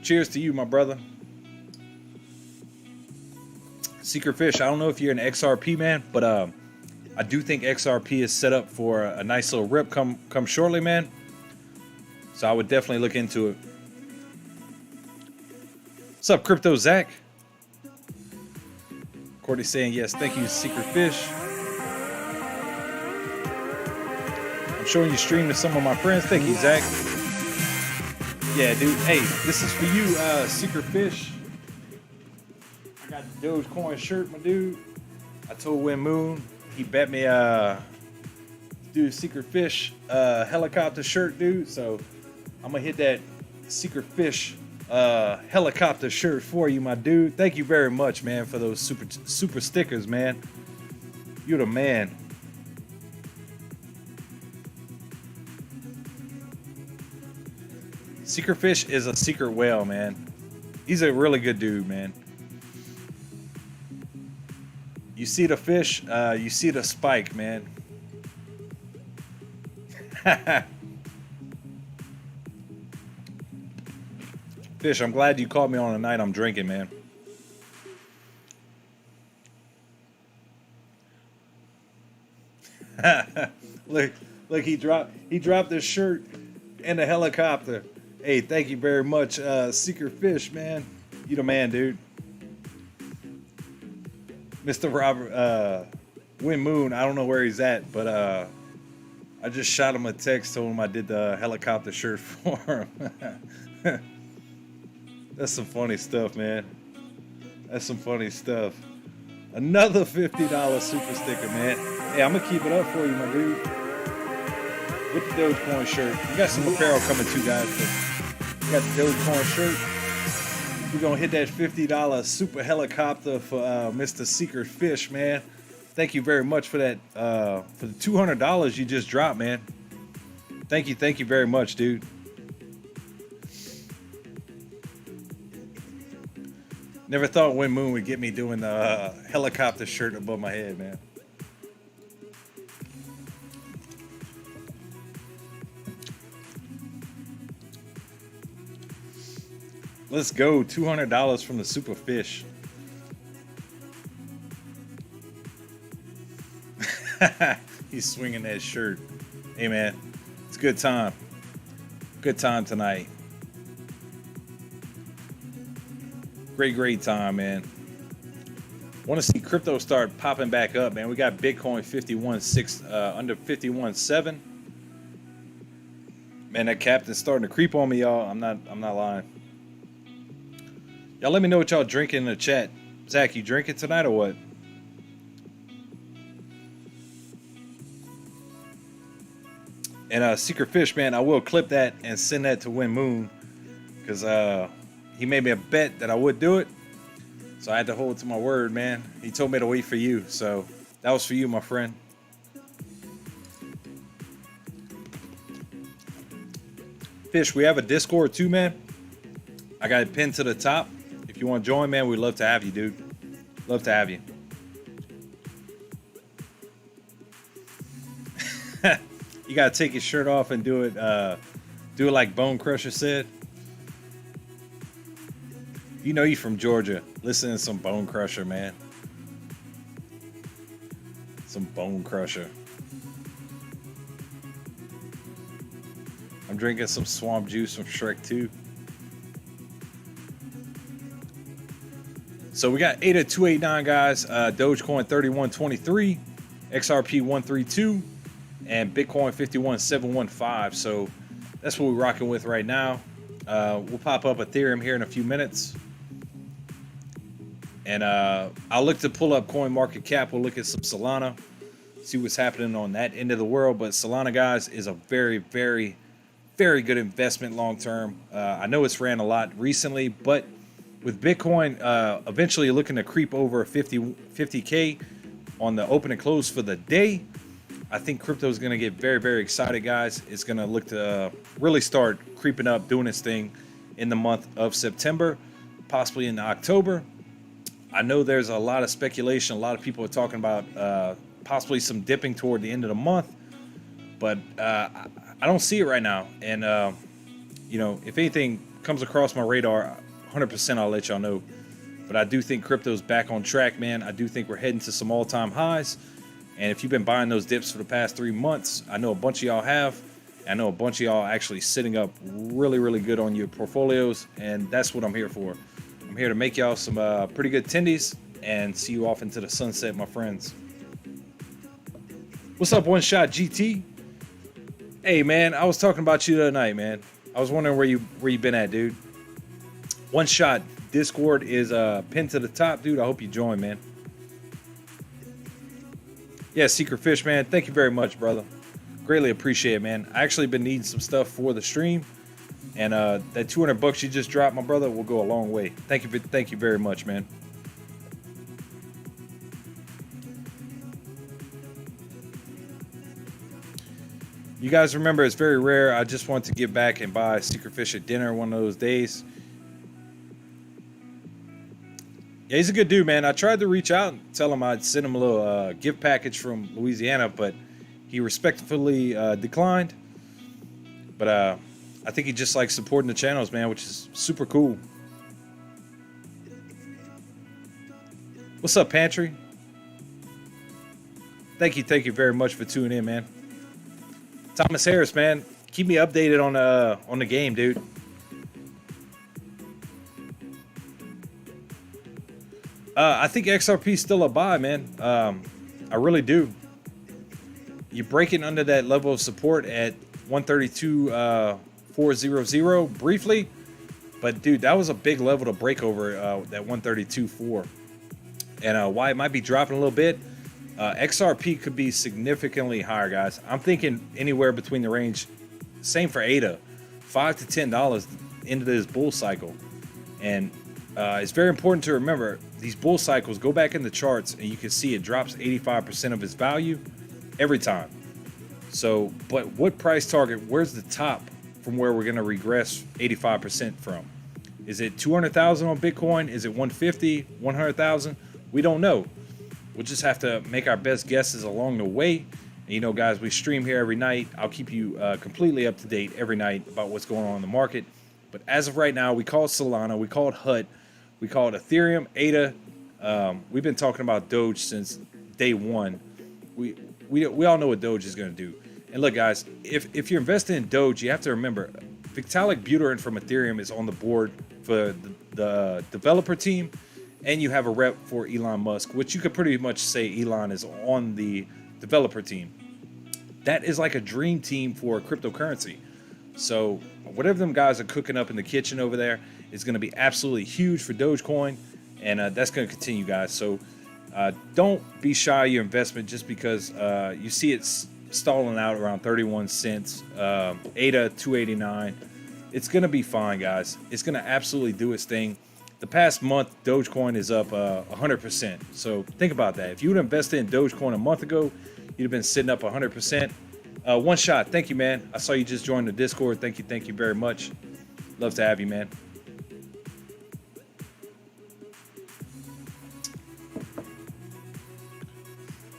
Cheers to you, my brother. Secret Fish, I don't know if you're an XRP, man, but I do think XRP is set up for a nice little rip come shortly, man. So I would definitely look into it. What's up, Crypto Zach? Courtney's saying yes, thank you, Secret Fish. Showing you stream to some of my friends. Thank you, Zach. Yeah, dude. Hey, this is for you, Secret Fish. I got the Dogecoin shirt, my dude. I told Webull, he bet me do Secret Fish helicopter shirt, dude. So I'm gonna hit that Secret Fish helicopter shirt for you, my dude. Thank you very much, man, for those super stickers, man. You're the man. Secret Fish is a secret whale, man. He's a really good dude, man. You see the fish, you see the spike, man. Fish, I'm glad you called me on a night I'm drinking, man. look, he dropped his shirt and the helicopter. Hey, thank you very much, Secret Fish, man. You the man, dude. Mr. Robert Webull, I don't know where he's at, but I just shot him a text, told him I did the helicopter shirt for him. That's some funny stuff, man. That's some funny stuff. Another $50 super sticker, man. Hey, I'm gonna keep it up for you, my dude. With the Dogecoin shirt. We got some apparel coming too, guys. We got the Dogecoin shirt. We're gonna hit that $50 super helicopter for Mr. Secret Fish, man. Thank you very much for that. For the $200 you just dropped, man. Thank you very much, dude. Never thought Wind Moon would get me doing the helicopter shirt above my head, man. Let's go. $200 from the Super Fish. He's swinging that shirt. Hey, man. It's a good time. Good time tonight. Great time, man. Want to see crypto start popping back up, man. We got Bitcoin 51.6 under 51.7. Man, that captain's starting to creep on me, y'all. I'm not lying. Y'all let me know what y'all drinking in the chat. Zach, you drinking tonight or what? And Secret Fish, man, I will clip that and send that to Wind Moon, because he made me a bet that I would do it. So I had to hold to my word, man. He told me to wait for you. So that was for you, my friend. Fish, we have a Discord too, man. I got it pinned to the top. If you want to join, man, we'd love to have you, dude. Love to have you. You gotta take your shirt off and do it like Bone Crusher said. You know you from Georgia. Listen to some Bone Crusher, man. Some Bone Crusher. I'm drinking some swamp juice from Shrek 2. So we got ADA 289 guys, Dogecoin 3123, XRP 132, and Bitcoin 51715. So that's what we're rocking with right now. We'll pop up Ethereum here in a few minutes. And I'll look to pull up Coin Market Cap. We'll look at some Solana, see what's happening on that end of the world. But Solana, guys, is a very, very, very good investment long term. I know it's ran a lot recently, but with Bitcoin eventually looking to creep over 50K on the open and close for the day, I think crypto is going to get very, very excited, guys. It's going to look to really start creeping up, doing its thing in the month of September, possibly in October. I know there's a lot of speculation. A lot of people are talking about possibly some dipping toward the end of the month, but I don't see it right now. And, you know, if anything comes across my radar, 100% I'll let y'all know. But I do think crypto's back on track, man. I do think we're heading to some all-time highs. And if you've been buying those dips for the past 3 months, I know a bunch of y'all have. I know a bunch of y'all actually sitting up really, really good on your portfolios. And that's what I'm here for. I'm here to make y'all some pretty good tendies and see you off into the sunset, my friends. What's up, One Shot GT? Hey, man, I was talking about you the other night, man. I was wondering where you been at, dude. One Shot Discord is pinned to the top, dude. I hope you join, man. Yeah, Secret Fish, man. Thank you very much, brother. Greatly appreciate it, man. I actually been needing some stuff for the stream, and that $200 you just dropped, my brother, will go a long way. Thank you very much, man. You guys remember, it's very rare. I just want to give back and buy Secret Fish a dinner one of those days. Yeah, he's a good dude, man. I tried to reach out and tell him I'd send him a little gift package from Louisiana, but he respectfully declined. But I think he just likes supporting the channels, man, which is super cool. What's up, Pantry? Thank you very much for tuning in, man. Thomas Harris, man, keep me updated on the game, dude. I think XRP is still a buy, man. I really do. You're breaking under that level of support at 132.400 briefly, but dude, that was a big level to break over that 132.4. And why it might be dropping a little bit, XRP could be significantly higher, guys. I'm thinking anywhere between the range, same for ADA, $5 to $10 into this bull cycle. And it's very important to remember these bull cycles. Go back in the charts and you can see it drops 85% of its value every time. So, but what price target, where's the top from where we're going to regress 85% from? Is it 200,000 on Bitcoin? Is it 150, 100,000? We don't know. We'll just have to make our best guesses along the way. And you know, guys, we stream here every night. I'll keep you completely up to date every night about what's going on in the market. But as of right now, we call it Solana, we call it HUT, we call it Ethereum, ADA. We've been talking about Doge since day one. We all know what Doge is going to do. And look, guys, if you're investing in Doge, you have to remember, Vitalik Buterin from Ethereum is on the board for the developer team, and you have a rep for Elon Musk, which you could pretty much say Elon is on the developer team. That is like a dream team for cryptocurrency. So whatever them guys are cooking up in the kitchen over there is going to be absolutely huge for Dogecoin, and that's going to continue, guys. So don't be shy of your investment just because you see it's stalling out around 31 cents, ADA 289. It's going to be fine, guys. It's going to absolutely do its thing. The past month, Dogecoin is up 100%. So think about that. If you would have invested in Dogecoin a month ago, you'd have been sitting up 100%. One shot. Thank you, man. I saw you just joined the Discord. Thank you very much. Love to have you, man.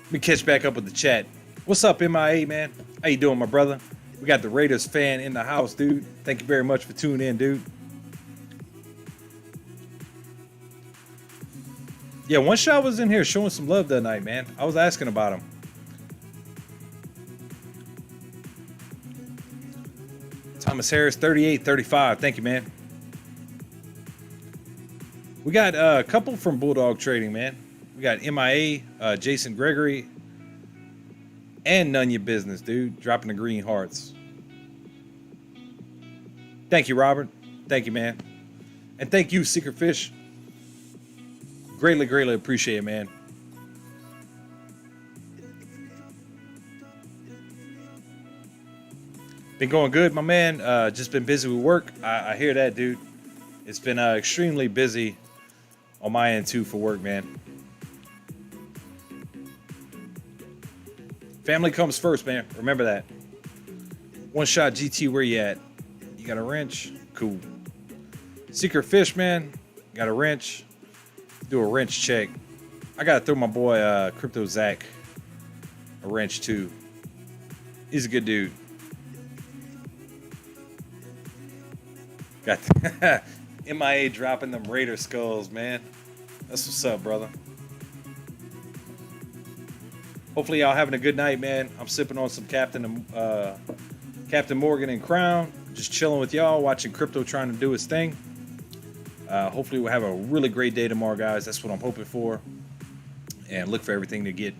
Let me catch back up with the chat. What's up, MIA, man? How you doing, my brother? We got the Raiders fan in the house, dude. Thank you very much for tuning in, dude. Yeah, One Shot was in here showing some love that night, man. I was asking about him. Thomas Harris, 3835. Thank you, man. We got a couple from Bulldog Trading, man. We got MIA, Jason Gregory, and None Your Business, dude. Dropping the green hearts. Thank you, Robert. Thank you, man. And thank you, Secret Fish. Greatly appreciate it, man. Been going good, my man. Just been busy with work. I hear that, dude. It's been extremely busy on my end, too, for work, man. Family comes first, man. Remember that. One Shot GT, where you at? You got a wrench? Cool. Secret Fish, man. Got a wrench. Do a wrench check. I gotta throw my boy Crypto Zach a wrench too. He's a good dude. Got MIA dropping them Raider skulls, man. That's what's up, brother. Hopefully y'all having a good night, man. I'm sipping on some Captain Morgan and Crown. Just chilling with y'all, watching crypto trying to do its thing. Hopefully we'll have a really great day tomorrow, guys. That's what I'm hoping for. And look for everything to get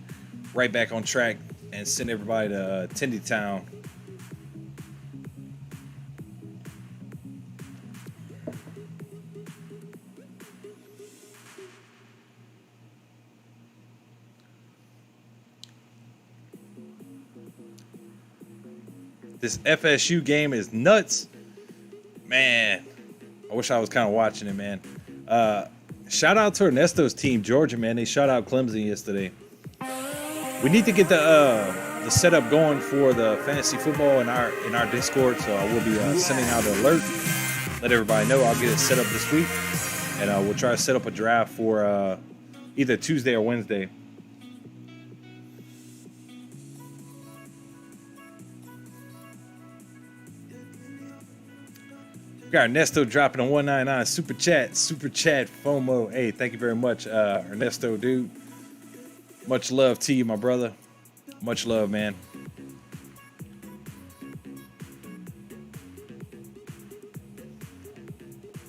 right back on track and send everybody to Tindy Town. This FSU game is nuts. Man, I wish I was kind of watching it, man. Shout out to Ernesto's team, Georgia, man. They shot out Clemson yesterday. We need to get the setup going for the fantasy football in our Discord, so I will be sending out an alert. Let everybody know. I'll get it set up this week, and we'll try to set up a draft for either Tuesday or Wednesday. Got Ernesto dropping a 199 super chat FOMO. Hey, thank you very much, Ernesto, dude. Much love to you, my brother. Much love, man.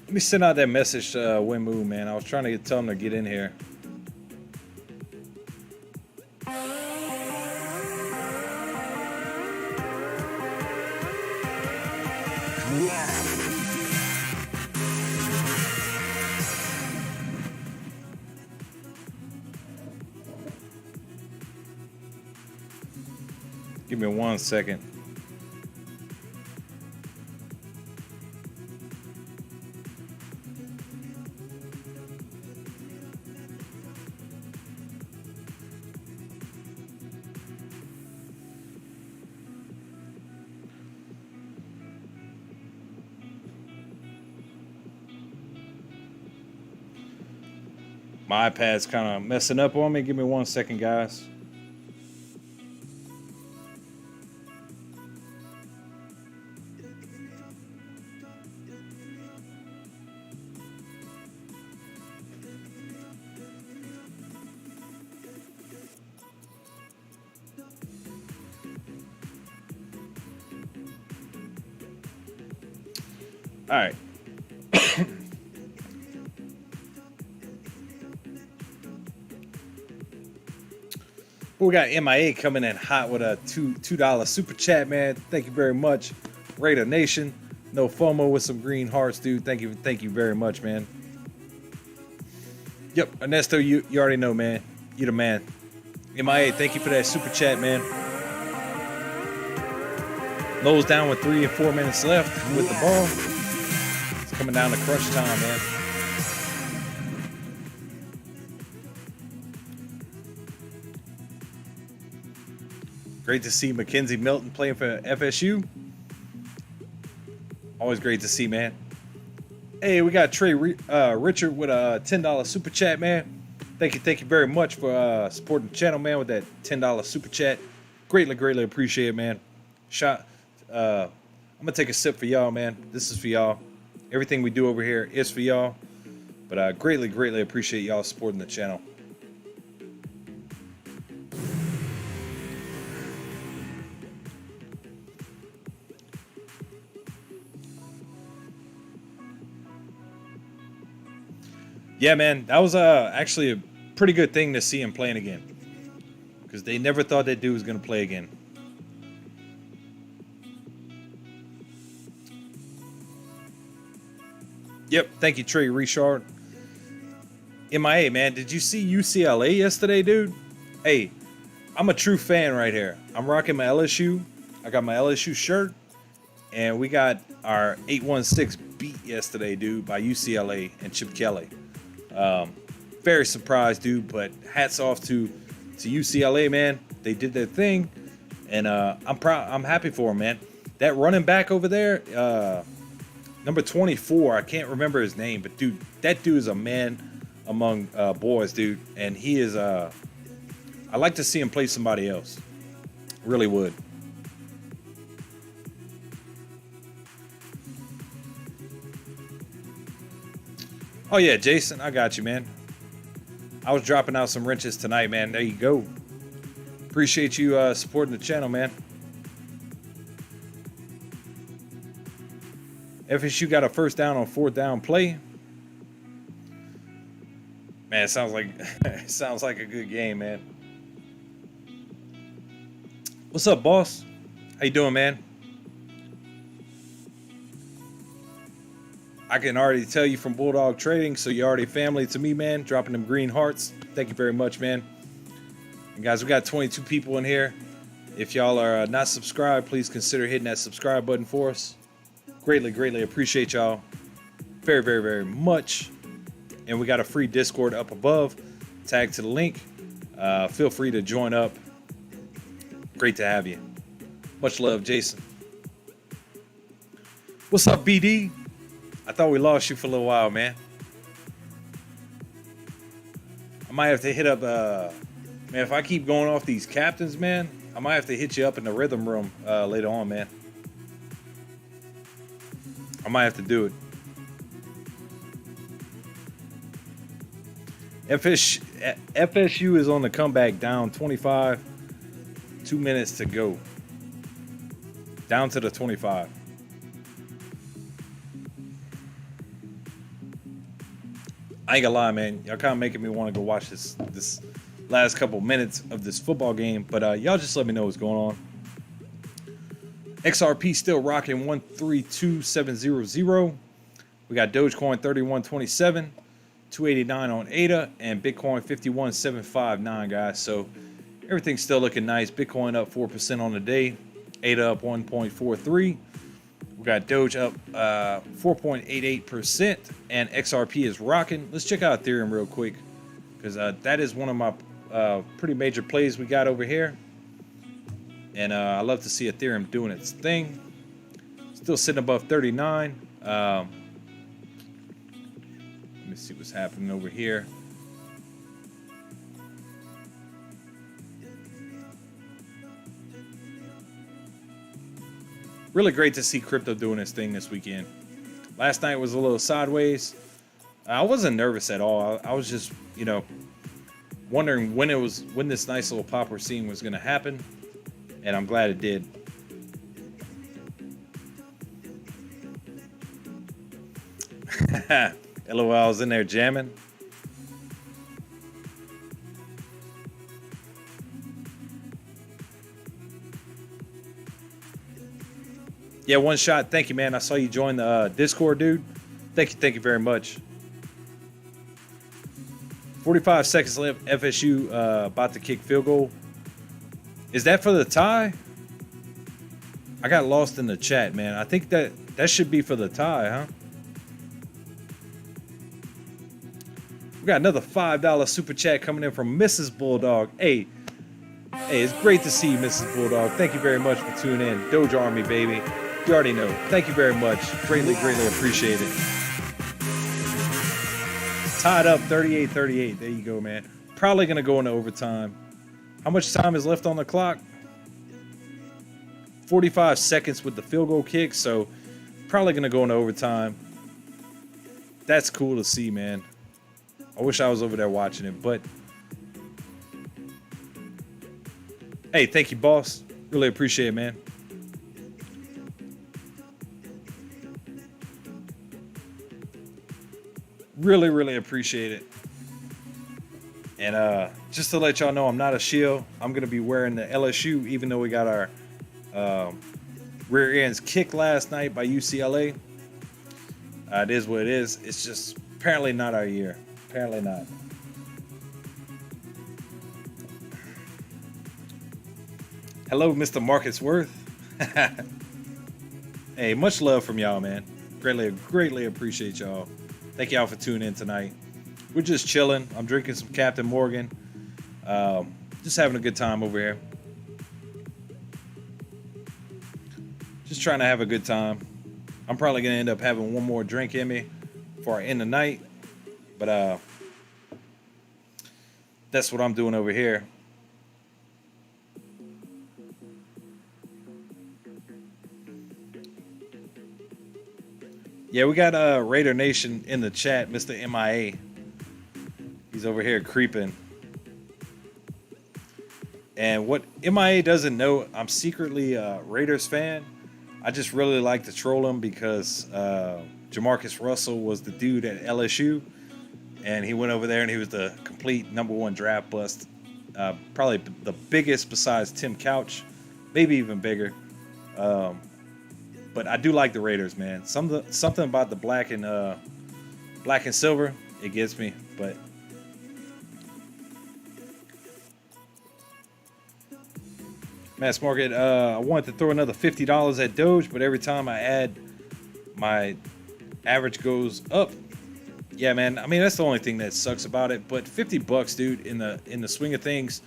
Let me send out that message to Webull, man. I was trying to tell him to get in here. Give me 1 second. My iPad's kind of messing up on me. Give me 1 second, guys. All right. We got MIA coming in hot with a $2 super chat, man. Thank you very much. Raider Nation. No FOMO with some green hearts, dude. Thank you very much, man. Yep, Ernesto, you already know, man. You the man. MIA, thank you for that super chat, man. Lowe's down with 3 and 4 minutes left with the ball. It's coming down to crunch time, man. Great to see Mackenzie Milton playing for FSU. Always great to see, man. Hey, we got Trey Richard with a $10 super chat, man. Thank you very much for supporting the channel, man, with that $10 super chat. Greatly appreciate it, man. I'm gonna take a sip for y'all, man. This is for y'all. Everything we do over here is for y'all. But I greatly appreciate y'all supporting the channel. Yeah, man, that was actually a pretty good thing to see him playing again, because they never thought that dude was going to play again. Yep, thank you, Trey Richard. MIA, man, did you see UCLA yesterday, dude? Hey, I'm a true fan right here. I'm rocking my LSU. I got my LSU shirt, and we got our 8-1-6 beat yesterday, dude, by UCLA and Chip Kelly. Very surprised, dude, but hats off to UCLA, man. They did their thing, and I'm proud. I'm happy for them, man. That running back over there, number 24, I can't remember his name, but dude, that dude is a man among boys, dude, and he is. I like to see him play somebody else. Really would. Oh yeah, Jason, I got you, man. I was dropping out some wrenches tonight, man. There you go. Appreciate you supporting the channel, man. FSU got a first down on 4th down play. Man, it sounds like a good game, man. What's up, boss? How you doing, man? I can already tell you from Bulldog Trading, so you're already family to me, man. Dropping them green hearts. Thank you very much, man. And guys, we got 22 people in here. If y'all are not subscribed, please consider hitting that subscribe button for us. Greatly appreciate y'all very much. And we got a free Discord up above. Tag to the link. Feel free to join up. Great to have you. Much love, Jason. What's up, BD? I thought we lost you for a little while, man. I might have to hit up, man, if I keep going off these captains, man, I might have to hit you up in the rhythm room later on, man. I might have to do it. FSU is on the comeback, down 25. 2 minutes to go. Down to the 25. I ain't gonna lie, man. Y'all kind of making me want to go watch this last couple minutes of this football game. But y'all just let me know what's going on. XRP still rocking 132,700. We got Dogecoin 3127, 289 on ADA, and Bitcoin 51,759, guys. So everything's still looking nice. Bitcoin up 4% on the day. ADA up 1.43. We got Doge up 4.88%, and XRP is rocking. Let's check out Ethereum real quick, because that is one of my pretty major plays we got over here. And I love to see Ethereum doing its thing. Still sitting above 39. Let me see what's happening over here. really great to see crypto doing its thing this weekend. Last night was a little sideways. I wasn't nervous at all. I was just, you know, wondering when this nice little pop we're seeing was going to happen, and I'm glad it did. LOL, I was in there jamming. Yeah, one shot. Thank you, man. I saw you join the Discord, dude. Thank you very much. 45 seconds left. FSU about to kick field goal. Is that for the tie? I got lost in the chat, man. I think that should be for the tie, huh? We got another $5 super chat coming in from Mrs. Bulldog. Hey, it's great to see you, Mrs. Bulldog. Thank you very much for tuning in. Doge Army, baby. You already know. Thank you very much. Greatly appreciate it. Tied up 38-38. There you go, man. Probably going to go into overtime. How much time is left on the clock? 45 seconds with the field goal kick, so probably going to go into overtime. That's cool to see, man. I wish I was over there watching it, but hey, thank you, boss. Really appreciate it, man. Really appreciate it. And just to let y'all know, I'm not a shield. I'm going to be wearing the LSU, even though we got our rear ends kicked last night by UCLA. It is what it is. It's just apparently not our year. Apparently not. Hello, Mr. Marcus Worth. Hey, much love from y'all, man. Greatly appreciate y'all. Thank y'all for tuning in tonight. We're just chilling. I'm drinking some Captain Morgan. Just having a good time over here. Just trying to have a good time. I'm probably going to end up having one more drink in me before I end the night. But that's what I'm doing over here. Yeah, we got Raider Nation in the chat, Mr. MIA. He's over here creeping. And what MIA doesn't know, I'm secretly a Raiders fan. I just really like to troll him because Jamarcus Russell was the dude at LSU. And he went over there and he was the complete #1 draft bust. Probably the biggest besides Tim Couch. Maybe even bigger. But I do like the Raiders, man. Something about the black and silver, it gets me. But Mass Market, I wanted to throw another $50 at Doge, but every time I add, my average goes up. Yeah, man. I mean, that's the only thing that sucks about it. But $50, dude, in the swing of things,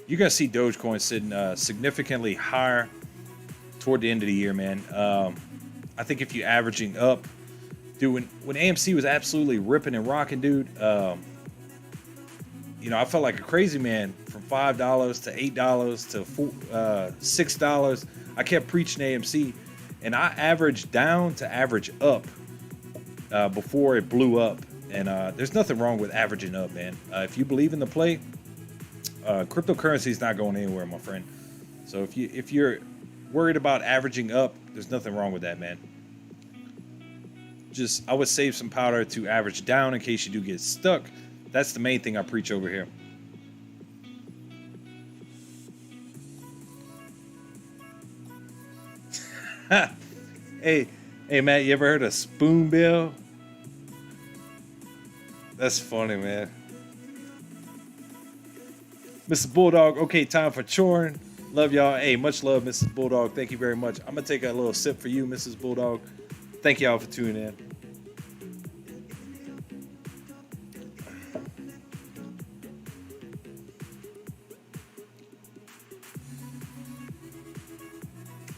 you're gonna see Dogecoin sitting significantly higher toward the end of the year, man. I think if you're averaging up, dude, when AMC was absolutely ripping and rocking, dude, you know, I felt like a crazy man from $5 to $8 to $6. I kept preaching AMC, and I averaged down to average up before it blew up. And there's nothing wrong with averaging up, man. If you believe in the play, cryptocurrency is not going anywhere, my friend. So if you're worried about averaging up, there's nothing wrong with that, man. Just, I would save some powder to average down in case you do get stuck. That's the main thing I preach over here. Hey, Matt, you ever heard of Spoonbill? That's funny, man. Mrs. Bulldog, okay, time for choring. Love y'all. Hey, much love, Mrs. Bulldog. Thank you very much. I'm going to take a little sip for you, Mrs. Bulldog. Thank y'all for tuning in.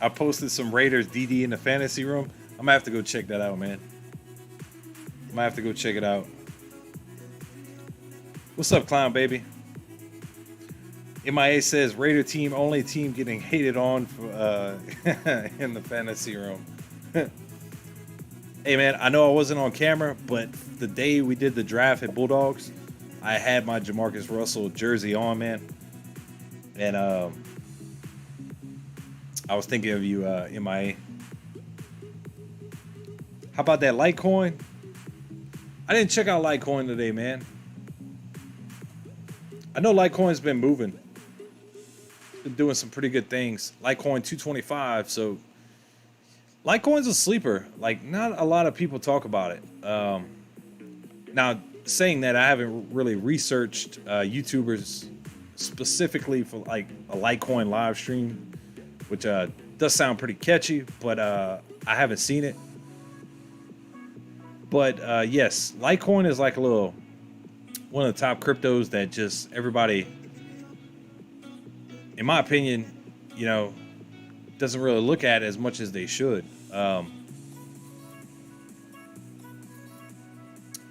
I posted some Raiders DD in the fantasy room. I'm going to have to go check that out, man. I'm going to have to go check it out. What's up, Clown Baby? MIA says Raider team only team getting hated on in the fantasy room. Hey man, I know I wasn't on camera, but the day we did the draft at Bulldogs, I had my Jamarcus Russell jersey on, man, and I was thinking of you, MIA. How about that Litecoin? I didn't check out Litecoin today, man. I know Litecoin's been moving. It's been doing some pretty good things. Litecoin 225, so Litecoin's a sleeper. Like, not a lot of people talk about it. Now, saying that, I haven't really researched YouTubers specifically for like a Litecoin live stream, which does sound pretty catchy, but I haven't seen it. But yes, Litecoin is like one of the top cryptos that just everybody, in my opinion, you know, doesn't really look at as much as they should. Up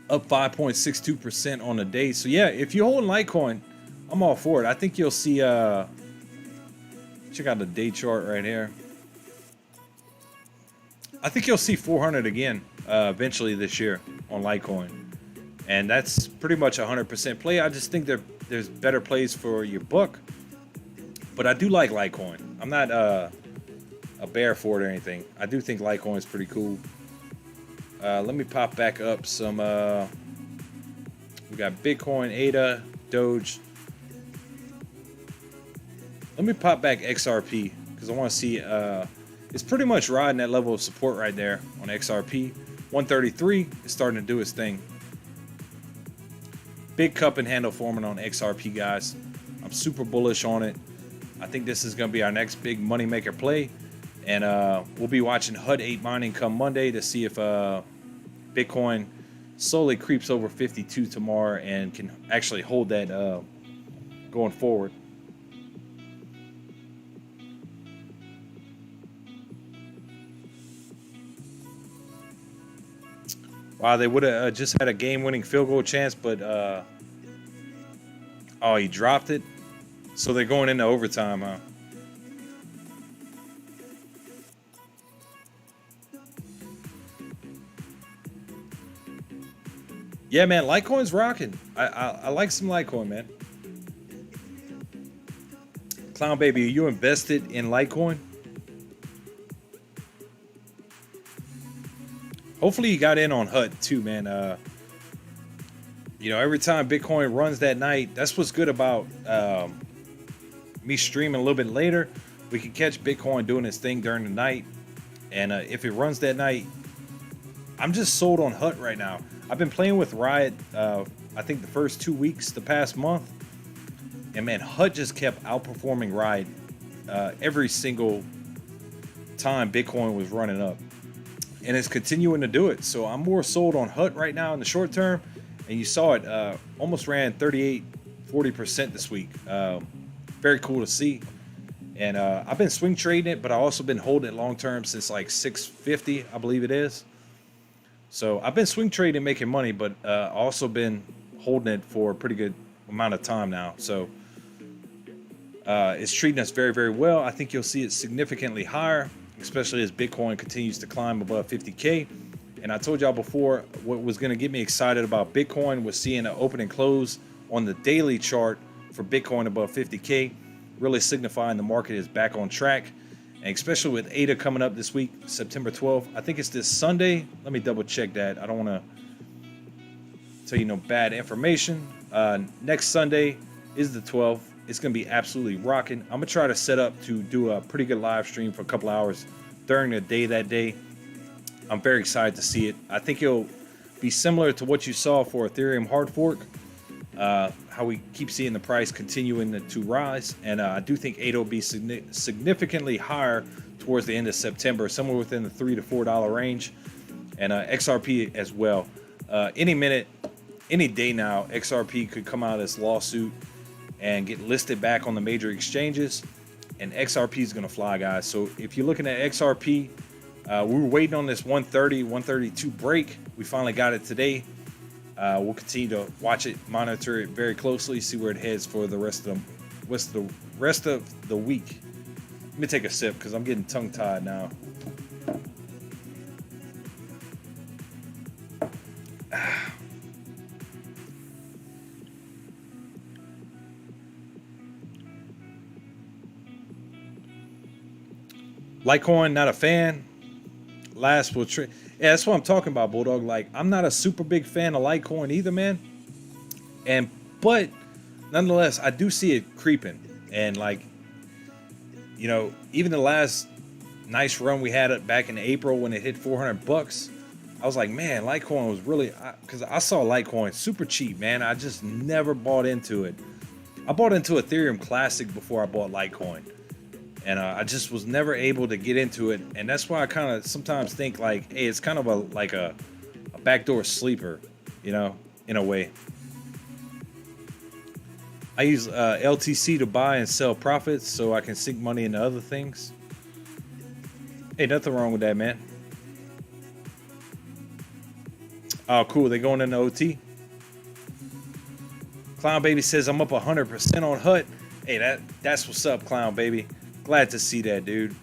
5.62% on the day. So yeah, if you hold Litecoin, I'm all for it. I think you'll see check out the day chart right here. I think you'll see 400 again eventually this year on Litecoin. And that's pretty much 100% play. I just think there's better plays for your book. But I do like Litecoin. I'm not a bear for it or anything. I do think Litecoin is pretty cool. Let me pop back up some. We got Bitcoin, ADA, Doge. Let me pop back XRP because I want to see. It's pretty much riding that level of support right there on XRP. 133 is starting to do its thing. Big cup and handle forming on XRP, guys. I'm super bullish on it. I think this is going to be our next big moneymaker play. And we'll be watching HUD 8 mining come Monday to see if Bitcoin slowly creeps over 52 tomorrow and can actually hold that going forward. Wow, they would have just had a game-winning field goal chance, but oh, he dropped it. So they're going into overtime, huh? Yeah, man, Litecoin's rocking. I like some Litecoin, man. Clown Baby, are you invested in Litecoin? Hopefully you got in on HUD too, man. You know, every time Bitcoin runs that night, that's what's good about me streaming a little bit later. We can catch Bitcoin doing its thing during the night. And if it runs that night, I'm just sold on HUD right now. I've been playing with Riot, I think the first 2 weeks, the past month. And man, HUD just kept outperforming Riot every single time Bitcoin was running up. And it's continuing to do it. So I'm more sold on HUD right now in the short term. And you saw it almost ran 40% this week. Very cool to see. And I've been swing trading it, but I've also been holding it long term since like 650, I believe it is. So I've been swing trading, making money, but also been holding it for a pretty good amount of time now. So it's treating us very, very well. I think you'll see it significantly higher, especially as Bitcoin continues to climb above 50K. And I told y'all before, what was going to get me excited about Bitcoin was seeing an open and close on the daily chart for Bitcoin above 50K, really signifying the market is back on track. And especially with ADA coming up this week, September 12th. I think it's this Sunday. Let me double check that. I don't want to tell you no bad information. Next Sunday is the 12th. It's going to be absolutely rocking. I'm going to try to set up to do a pretty good live stream for a couple hours during the day that day. I'm very excited to see it. I think it'll be similar to what you saw for Ethereum hard fork. How we keep seeing the price continuing to rise. And I do think ADA will be significantly higher towards the end of September, somewhere within the $3 to $4 range. And XRP as well. Any minute, any day now, XRP could come out of this lawsuit and get listed back on the major exchanges. And XRP is going to fly, guys. So if you're looking at XRP, we were waiting on this 130, 132 break. We finally got it today. We'll continue to watch it, monitor it very closely, see where it heads for the rest rest of the week. Let me take a sip because I'm getting tongue-tied now. Litecoin, not a fan. Last will trade. Yeah, that's what I'm talking about, Bulldog. Like, I'm not a super big fan of Litecoin either, man. But nonetheless, I do see it creeping. And like, you know, even the last nice run we had back in April when it hit 400 bucks, I was like, man, Litecoin was really, because I saw Litecoin super cheap, man. I just never bought into it. I bought into Ethereum Classic before I bought Litecoin. And I just was never able to get into it. And that's why I kind of sometimes think like, hey, it's kind of like a backdoor sleeper, you know, in a way. I use LTC to buy and sell profits so I can sink money into other things. Hey, nothing wrong with that, man. Oh, cool. They're going into OT. Clown Baby says I'm up 100% on HUT. Hey, that's what's up, Clown Baby. Glad to see that, dude.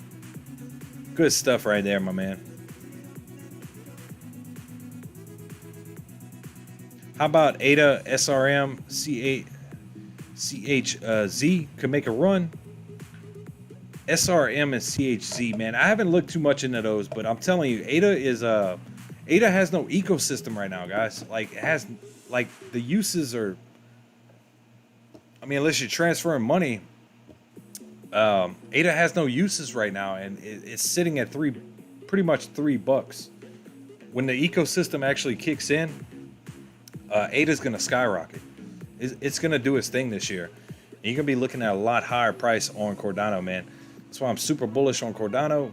Good stuff right there, my man. How about ADA, SRM, CHZ could make a run? SRM and CHZ, man. I haven't looked too much into those, but I'm telling you, ADA has no ecosystem right now, guys. Like, it has, like, the uses are, I mean, unless you're transferring money, ADA has no uses right now, and it's sitting at pretty much $3. When the ecosystem actually kicks in, ADA's going to skyrocket. It's going to do its thing this year. And you're going to be looking at a lot higher price on Cardano, man. That's why I'm super bullish on Cardano.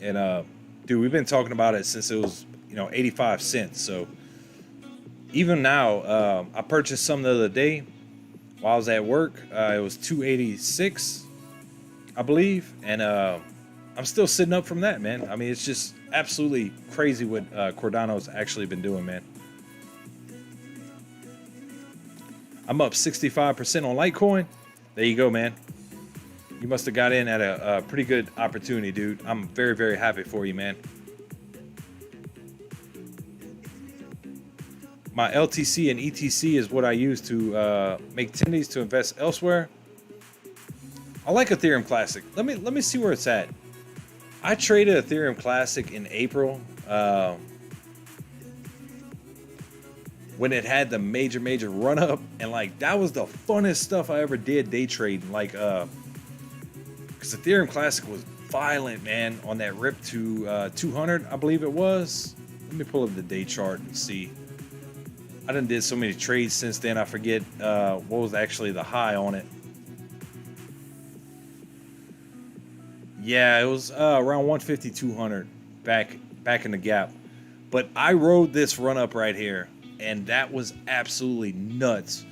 And dude, we've been talking about it since it was, 85 cents. So even now, I purchased some the other day while I was at work. It was $2.86, I believe, and I'm still sitting up from that, man. I mean, it's just absolutely crazy what Cardano's actually been doing, man. I'm up 65% on Litecoin. There you go, man. You must have got in at a pretty good opportunity, dude. I'm very, very happy for you, man. My LTC and ETC is what I use to make tendies to invest elsewhere. I like Ethereum Classic. Let me see where it's at. I traded Ethereum Classic in April when it had the major run up, and like that was the funnest stuff I ever did day trading. Like, because Ethereum Classic was violent, man, on that rip to 200, I believe it was. Let me pull up the day chart and see. I done did so many trades since then, I forget what was actually the high on it. Yeah, it was around 150, 200 back in the gap. But I rode this run up right here, and that was absolutely nuts.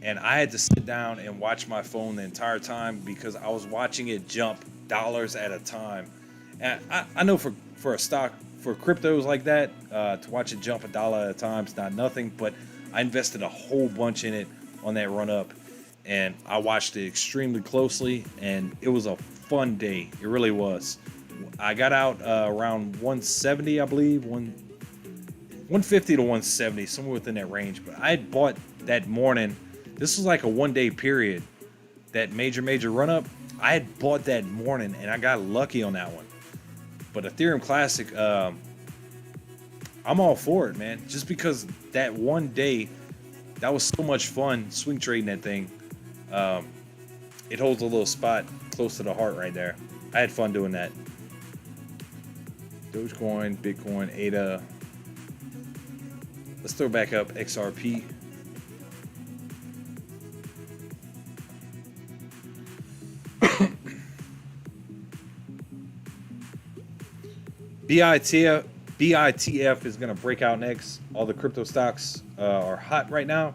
And I had to sit down and watch my phone the entire time because I was watching it jump dollars at a time. And I know for a stock, for cryptos like that, to watch it jump $1 at a time is not nothing, but I invested a whole bunch in it on that run up, and I watched it extremely closely, and it was a fun day. It really was. I got out around 170, I believe, 150 to 170, somewhere within that range. But I had bought that morning. This was like a one-day period. That major run up, I had bought that morning, and I got lucky on that one. But Ethereum Classic, I'm all for it, man. Just because that one day, that was so much fun swing trading that thing. It holds a little spot close to the heart right there. I had fun doing that. Dogecoin, Bitcoin, ADA. Let's throw back up XRP. BITF is going to break out next. All the crypto stocks are hot right now.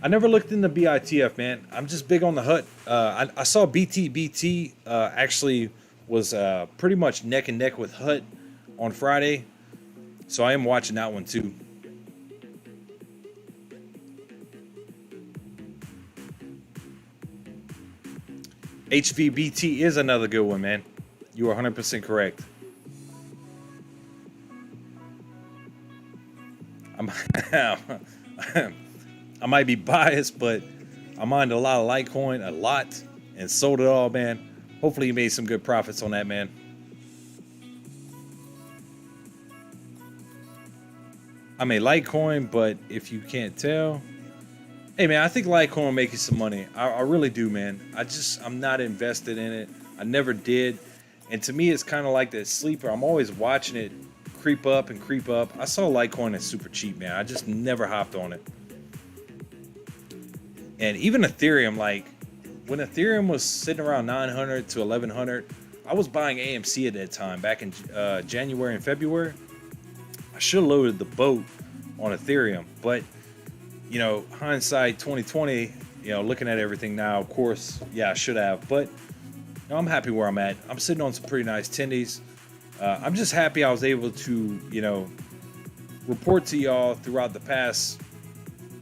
I never looked into BITF, man. I'm just big on the HUT. I saw BT actually was pretty much neck and neck with HUT on Friday. So I am watching that one too. . HVBT is another good one, man. You are 100% correct. I might be biased, but I mined a lot of Litecoin, a lot, and sold it all, man. Hopefully you made some good profits on that, man. I made Litecoin, but if you can't tell, hey man, I think Litecoin will make you some money. I really do, man. I'm not invested in it. I never did. And to me, it's kind of like that sleeper. I'm always watching it creep up and creep up. I saw Litecoin as super cheap, man. I just never hopped on it. And even Ethereum, like when Ethereum was sitting around 900 to 1100, I was buying AMC at that time, back in January and February. I should have loaded the boat on Ethereum, but you know, hindsight 2020, you know, looking at everything now, of course, yeah, I should have, but you know, I'm happy where I'm at. I'm sitting on some pretty nice tendies. I'm just happy I was able to, you know, report to y'all throughout the past,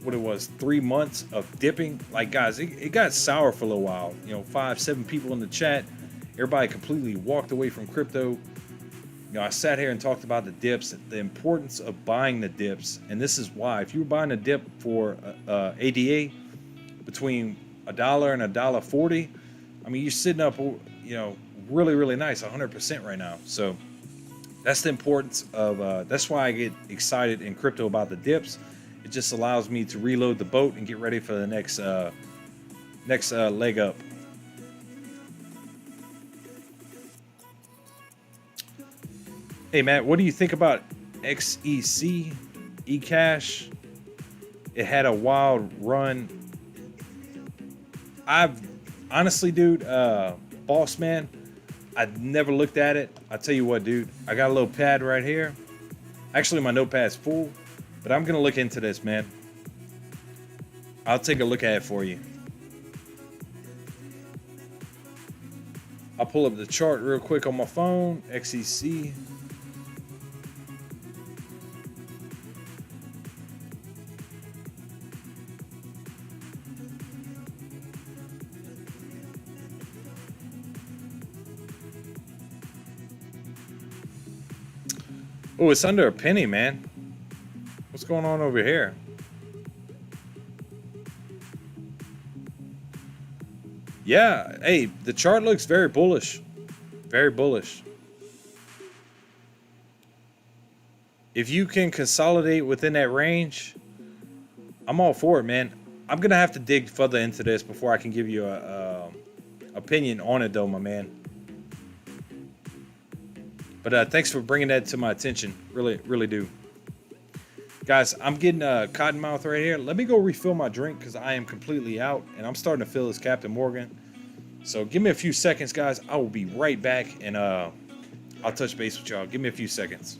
what it was, 3 months of dipping. Like, guys, it got sour for a little while. You know, 5-7 people in the chat, everybody completely walked away from crypto. You know, I sat here and talked about the dips, the importance of buying the dips, and this is why. If you were buying a dip for ADA between $1 and $1.40, I mean, you're sitting up, you know, really, really nice, 100% right now. So that's the importance of. That's why I get excited in crypto about the dips. It just allows me to reload the boat and get ready for the next leg up. Hey Matt, what do you think about XEC, eCash? It had a wild run. I've honestly, dude, boss man, I've never looked at it. I tell you what, dude, I got a little pad right here. Actually, my notepad's full, but I'm gonna look into this, man. I'll take a look at it for you. I'll pull up the chart real quick on my phone. XEC. Oh, it's under a penny, man. What's going on over here? Yeah, hey, the chart looks very bullish. Very bullish. If you can consolidate within that range, I'm all for it, man. I'm going to have to dig further into this before I can give you a opinion on it, though, my man. But thanks for bringing that to my attention. Really, really do. Guys, I'm getting a cotton mouth right here. Let me go refill my drink because I am completely out. And I'm starting to feel this Captain Morgan. So give me a few seconds, guys. I will be right back. And I'll touch base with y'all. Give me a few seconds.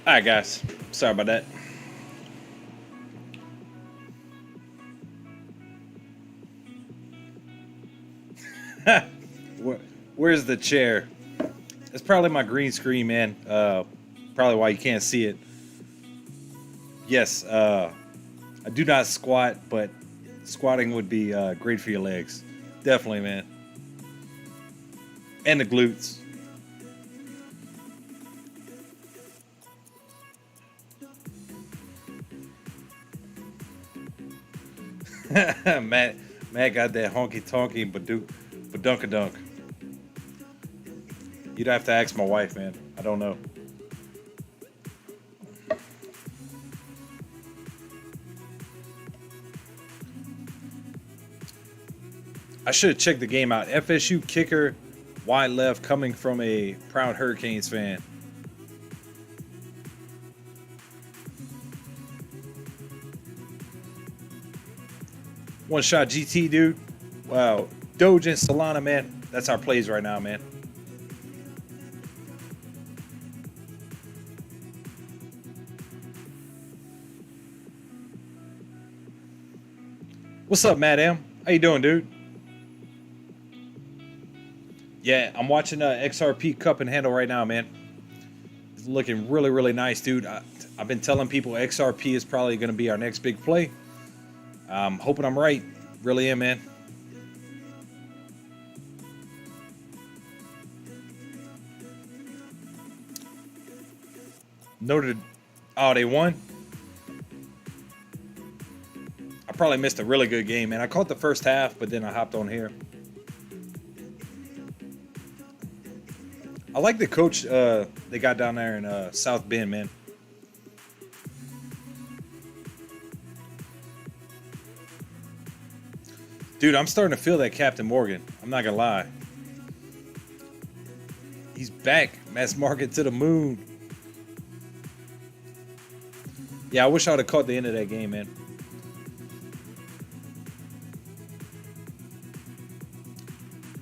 All right, guys. Sorry about that. Where's the chair? It's probably my green screen, man. Probably why you can't see it. Yes, I do not squat, but squatting would be great for your legs. Definitely, man. And the glutes. Matt got that honky tonky badunkadunk. You'd have to ask my wife, man. I don't know. I should have checked the game out. FSU kicker, wide left, coming from a proud Hurricanes fan. One shot GT, dude. Wow. Doge and Solana, man. That's our plays right now, man. What's up, Madam? How you doing, dude? Yeah, I'm watching XRP Cup and Handle right now, man. It's looking really, really nice, dude. I've been telling people XRP is probably going to be our next big play. Hoping I'm right. Really am, man. Noted. Oh, they won? I probably missed a really good game, man. I caught the first half, but then I hopped on here. I like the coach they got down there in South Bend, man. Dude, I'm starting to feel that Captain Morgan. I'm not gonna lie. He's back. Mass market to the moon. Yeah, I wish I would have caught the end of that game, man.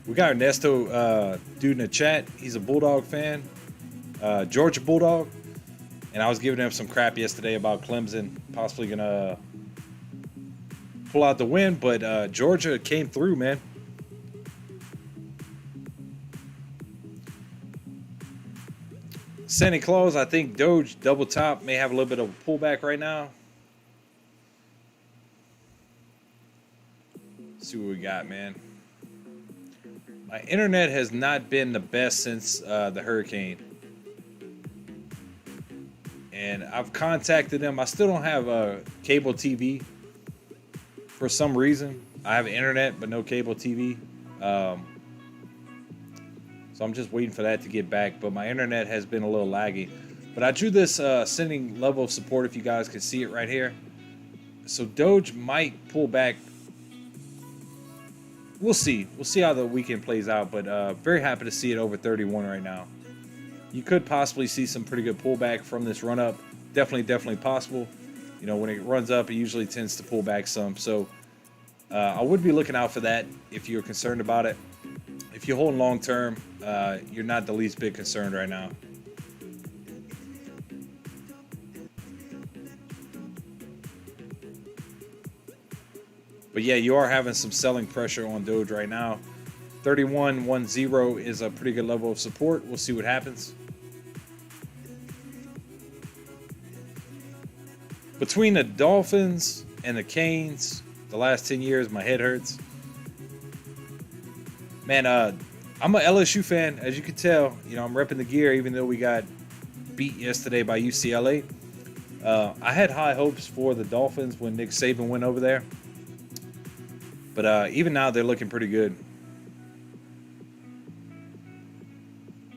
We got Ernesto dude in the chat. He's a Bulldog fan. Georgia Bulldog. And I was giving him some crap yesterday about Clemson possibly gonna pull out the win, but Georgia came through, man. Santa Claus, I think Doge double top may have a little bit of a pullback right now. Let's see what we got, man. My internet has not been the best since the hurricane. And I've contacted them. I still don't have cable TV for some reason. I have internet, but no cable TV. So I'm just waiting for that to get back. But my internet has been a little laggy. But I drew this sending level of support, if you guys can see it right here. So Doge might pull back. We'll see. We'll see how the weekend plays out. But very happy to see it over 31 right now. You could possibly see some pretty good pullback from this run up. Definitely possible. You know, when it runs up, it usually tends to pull back some. So I would be looking out for that if you're concerned about it. If you're holding long term, you're not the least bit concerned right now. But yeah, you are having some selling pressure on Doge right now. 31.10 is a pretty good level of support. We'll see what happens. Between the Dolphins and the Canes, the last 10 years, my head hurts. Man, I'm an LSU fan, as you can tell. You know, I'm repping the gear, even though we got beat yesterday by UCLA. I had high hopes for the Dolphins when Nick Saban went over there. But even now, they're looking pretty good.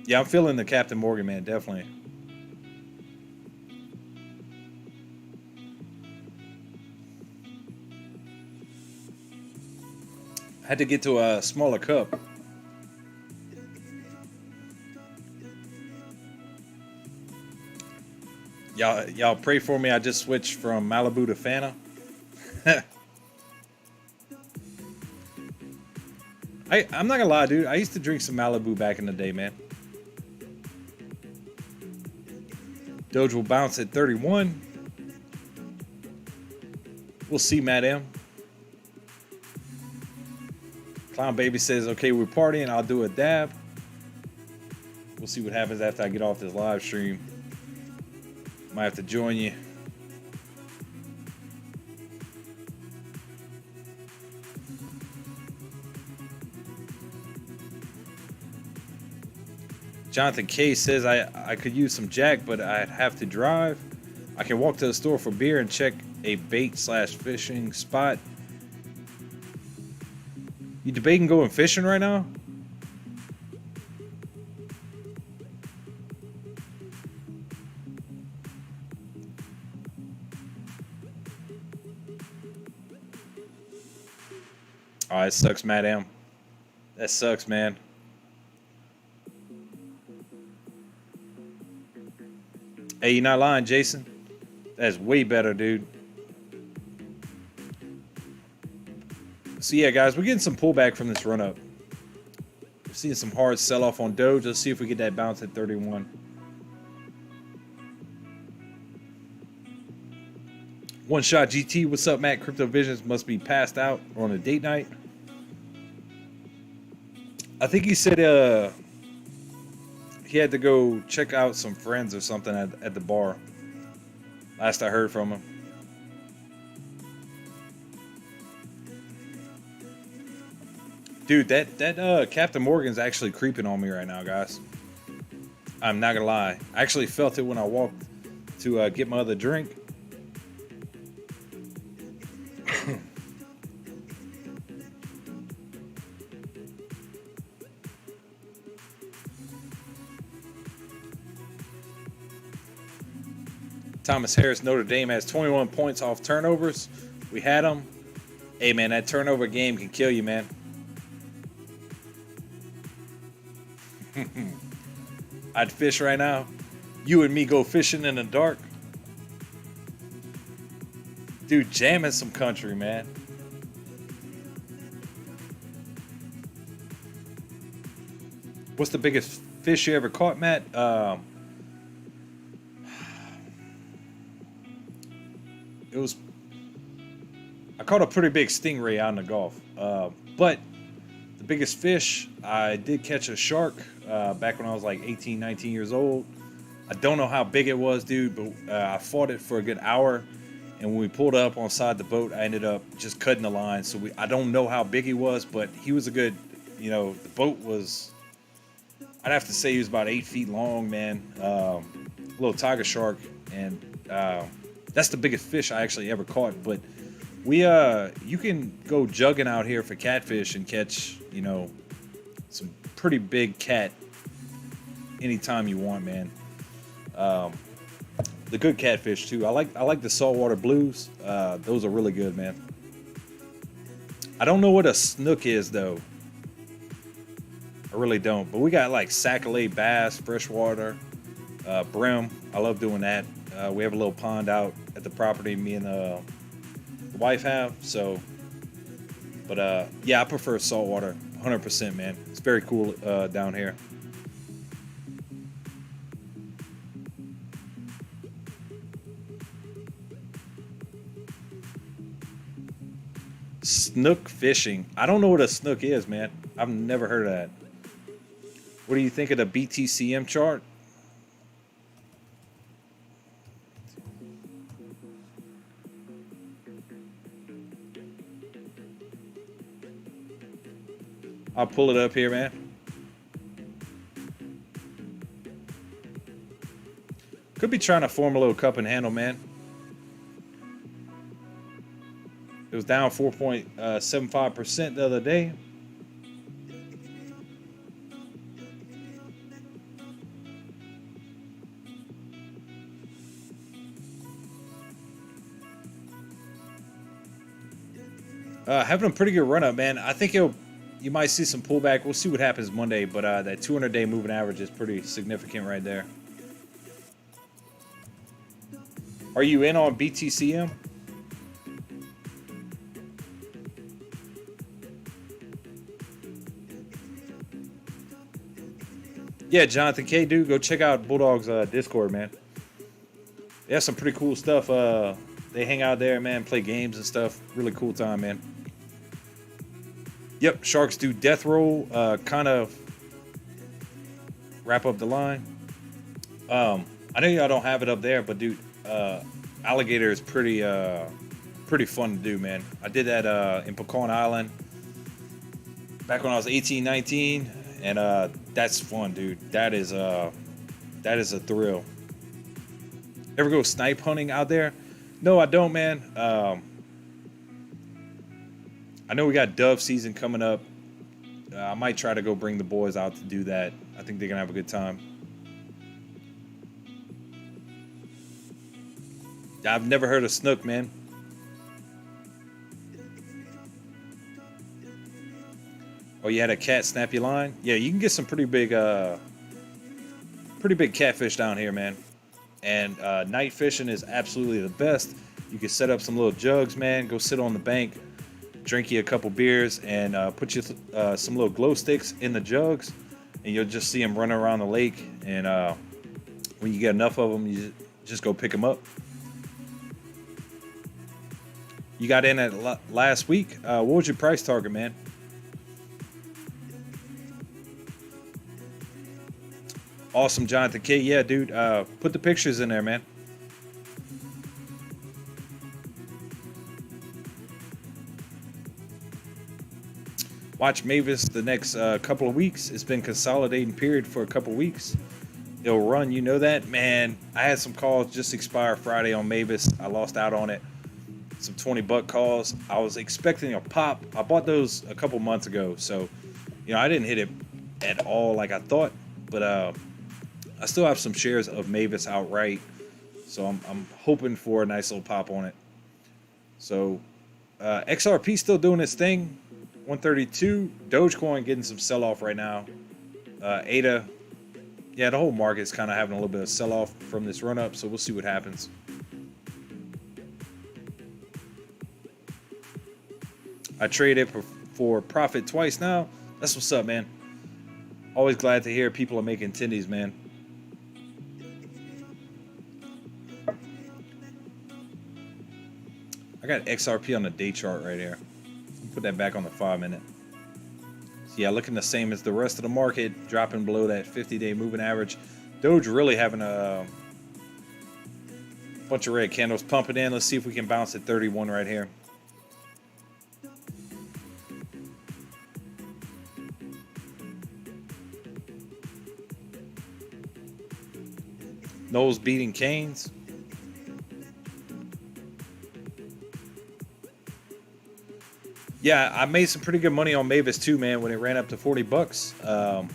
Yeah, I'm feeling the Captain Morgan, man, definitely. I had to get to a smaller cup. Y'all pray for me. I just switched from Malibu to Fanta. I'm not gonna lie, dude. I used to drink some Malibu back in the day, man. Doge will bounce at 31. We'll see, Madam. Clown Baby says, okay, we're partying. I'll do a dab. We'll see what happens after I get off this live stream. Might have to join you. Jonathan K says, I could use some jack, but I'd have to drive. I can walk to the store for beer and check a bait/fishing spot. You debating going fishing right now? Oh, it sucks, Madam. That sucks, man. Hey, you're not lying, Jason. That's way better, dude. So yeah, guys, we're getting some pullback from this run-up. We're seeing some hard sell-off on Doge. Let's see if we get that bounce at 31. One Shot GT, what's up, Matt? Crypto Visions must be passed out or on a date night. I think he said he had to go check out some friends or something at the bar. Last I heard from him. Dude, that Captain Morgan's actually creeping on me right now, guys. I'm not gonna lie. I actually felt it when I walked to get my other drink. Thomas Harris, Notre Dame has 21 points off turnovers. We had them. Hey, man, that turnover game can kill you, man. I'd fish right now. You and me go fishing in the dark. Dude, jamming some country, man. What's the biggest fish you ever caught, Matt? I caught a pretty big stingray out in the Gulf. But the biggest fish, I did catch a shark back when I was like 18, 19 years old. I don't know how big it was, dude, but I fought it for a good hour. And when we pulled up on side the boat, I ended up just cutting the line. So I don't know how big he was, but he was a good, the boat was, I'd have to say he was about 8 feet long, man. Little tiger shark. And that's the biggest fish I actually ever caught. But you can go jugging out here for catfish and catch, some pretty big cat anytime you want, man. The good catfish too. I like the saltwater blues. Those are really good, man. I don't know what a snook is though. I really don't. But we got like sac-a-lait bass, freshwater, brim. I love doing that. We have a little pond out at the property me and the wife have. So, but yeah, I prefer saltwater 100%, man. It's very cool down here. Snook fishing. I don't know what a snook is, man. I've never heard of that. What do you think of the BTCM chart? I'll pull it up here, man. Could be trying to form a little cup and handle, man. It was down 4.75% the other day. Having a pretty good run up, man. I think you might see some pullback. We'll see what happens Monday, but that 200-day moving average is pretty significant right there. Are you in on BTCM? Yeah, Jonathan K. Dude, go check out Bulldog's Discord, man. They have some pretty cool stuff. They hang out there, man, play games and stuff. Really cool time, man. Yep, Sharks do death roll, kind of wrap up the line. I know y'all don't have it up there, but dude, alligator is pretty fun to do, man. I did that in Pecan Island back when I was 18, 19, and that's fun, dude. That is a thrill. Ever go snipe hunting out there? No, I don't, man. I know we got dove season coming up. I might try to go bring the boys out to do that. I think they're gonna have a good time. I've never heard of snook, man. Oh, you had a cat snap your line? Yeah, you can get some pretty big catfish down here, man. And night fishing is absolutely the best. You can set up some little jugs, man. Go sit on the bank, drink you a couple beers, and put you some little glow sticks in the jugs, and you'll just see them running around the lake. And when you get enough of them, you just go pick them up. You got in at last week. What was your price target, man? Awesome, Jonathan K. Yeah, dude. Put the pictures in there, man. Watch Mavis the next couple of weeks. It's been consolidating period for a couple of weeks. it'll run. You know that, man. I had some calls just expire Friday on Mavis. I lost out on it. Some $20 calls. I was expecting a pop. I bought those a couple months ago, so I didn't hit it at all like I thought. But I still have some shares of Mavis outright, so I'm hoping for a nice little pop on it. So XRP still doing its thing. 132. Dogecoin getting some sell off right now. ADA. Yeah, the whole market's kind of having a little bit of sell off from this run up, so we'll see what happens. I traded for profit twice now. That's what's up, man. Always glad to hear people are making tendies, man. I got XRP on the day chart right here. Put that back on the 5-minute. So yeah, looking the same as the rest of the market, dropping below that 50-day moving average. Doge really having a bunch of red candles pumping in. Let's see if we can bounce at 31 right here. Knowles beating Keynes. Yeah, I made some pretty good money on Mavis too, man, when it ran up to $40.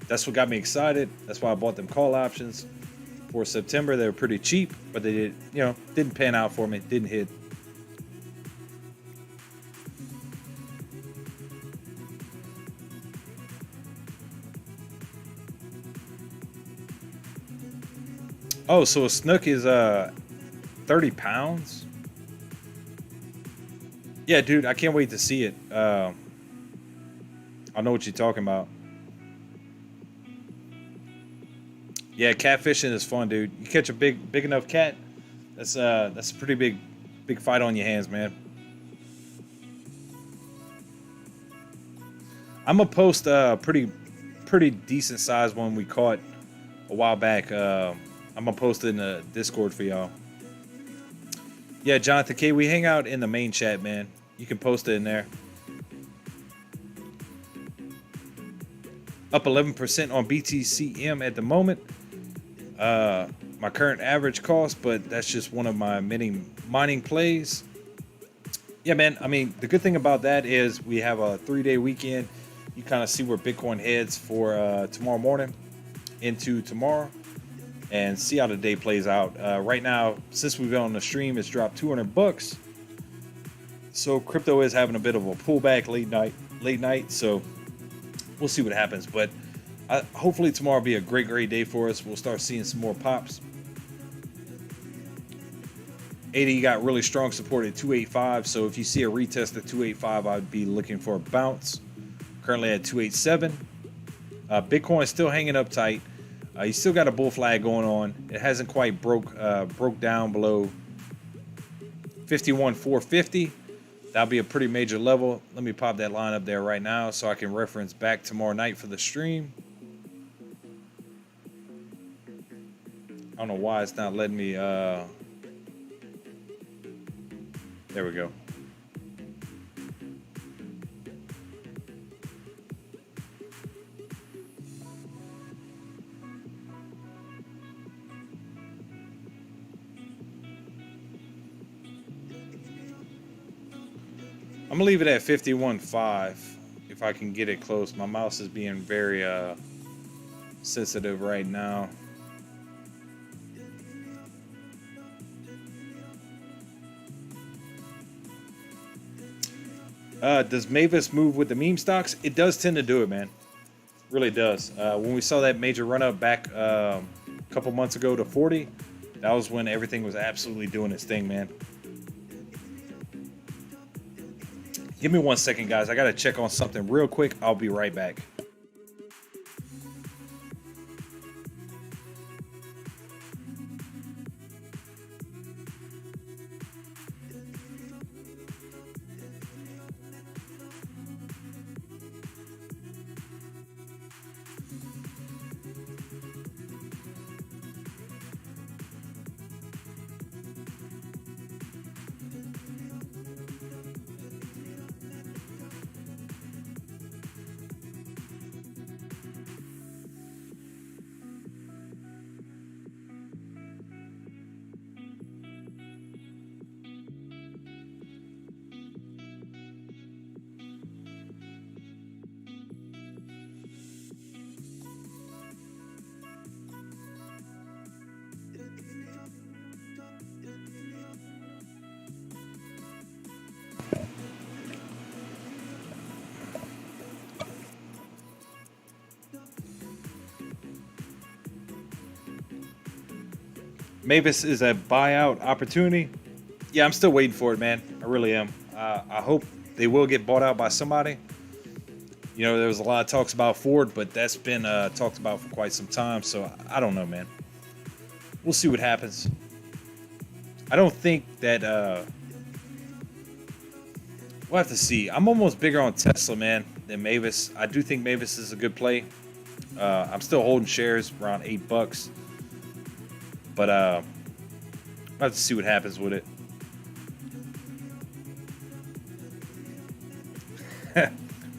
That's what got me excited. That's why I bought them call options for September. They were pretty cheap, but they didn't pan out for me. Didn't hit. Oh, so a snook is 30 pounds? Yeah, dude, I can't wait to see it. I know what you're talking about. Yeah, catfishing is fun, dude. You catch a big enough cat, that's a pretty big fight on your hands, man. I'm gonna post a pretty decent sized one we caught a while back. I'm gonna post it in the Discord for y'all. Yeah, Jonathan K, we hang out in the main chat, man. You can post it in there. Up 11% on BTCM at the moment. My current average cost, but that's just one of my many mining plays. Yeah, man. I mean, the good thing about that is we have a 3-day weekend. You kind of see where Bitcoin heads for tomorrow morning into tomorrow, and see how the day plays out. Right now, since we've been on the stream, it's dropped $200. So crypto is having a bit of a pullback late night. So we'll see what happens. But hopefully tomorrow will be a great day for us. We'll start seeing some more pops. 80 got really strong support at 285. So if you see a retest at 285, I'd be looking for a bounce. Currently at 287. Bitcoin is still hanging up tight. You still got a bull flag going on. It hasn't quite broke down below 51,450. That'll be a pretty major level. Let me pop that line up there right now so I can reference back tomorrow night for the stream. I don't know why it's not letting me. There we go. I'm gonna leave it at 51.5 if I can get it close. My mouse is being very sensitive right now. Does Mavis move with the meme stocks? It does tend to do it, man. Really does. When we saw that major run up back a couple months ago to 40, that was when everything was absolutely doing its thing, man. Give me 1 second, guys. I got to check on something real quick. I'll be right back. Mavis is a buyout opportunity. Yeah, I'm still waiting for it, man. I really am. I hope they will get bought out by somebody. You know, there was a lot of talks about Ford, but that's been talked about for quite some time. So I don't know, man. We'll see what happens. I don't think that we'll have to see. I'm almost bigger on Tesla, man, than Mavis. I do think Mavis is a good play. I'm still holding shares around $8, but I'll have to see what happens with it.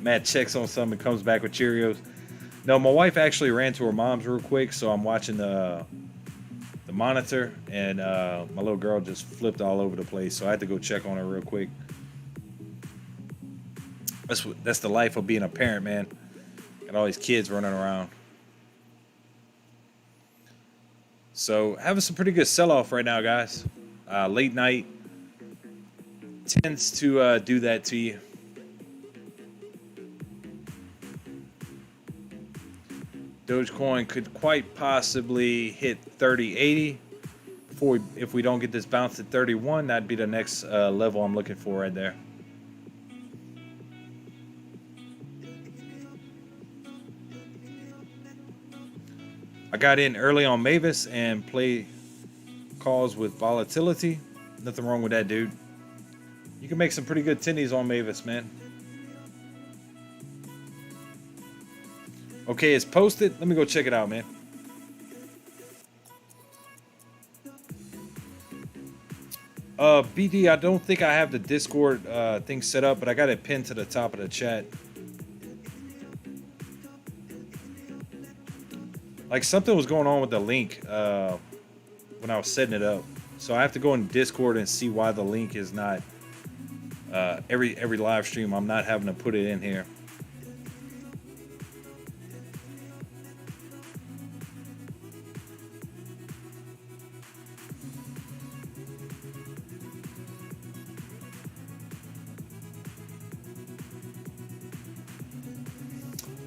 Matt checks on something and comes back with Cheerios. No, my wife actually ran to her mom's real quick, so I'm watching the monitor, and my little girl just flipped all over the place, so I had to go check on her real quick. That's the life of being a parent, man. Got all these kids running around. So having some pretty good sell-off right now, guys. Late night tends to do that to you. Dogecoin could quite possibly hit 30.80 if we don't get this bounce at 31. That'd be the next level I'm looking for right there. I got in early on Mavis and play calls with volatility. Nothing wrong with that, dude. You can make some pretty good tendies on Mavis, man. Okay, it's posted. Let me go check it out, man. BD, I don't think I have the Discord thing set up, but I got it pinned to the top of the chat. Like something was going on with the link when I was setting it up. So I have to go in Discord and see why the link is not every live stream. I'm not having to put it in here.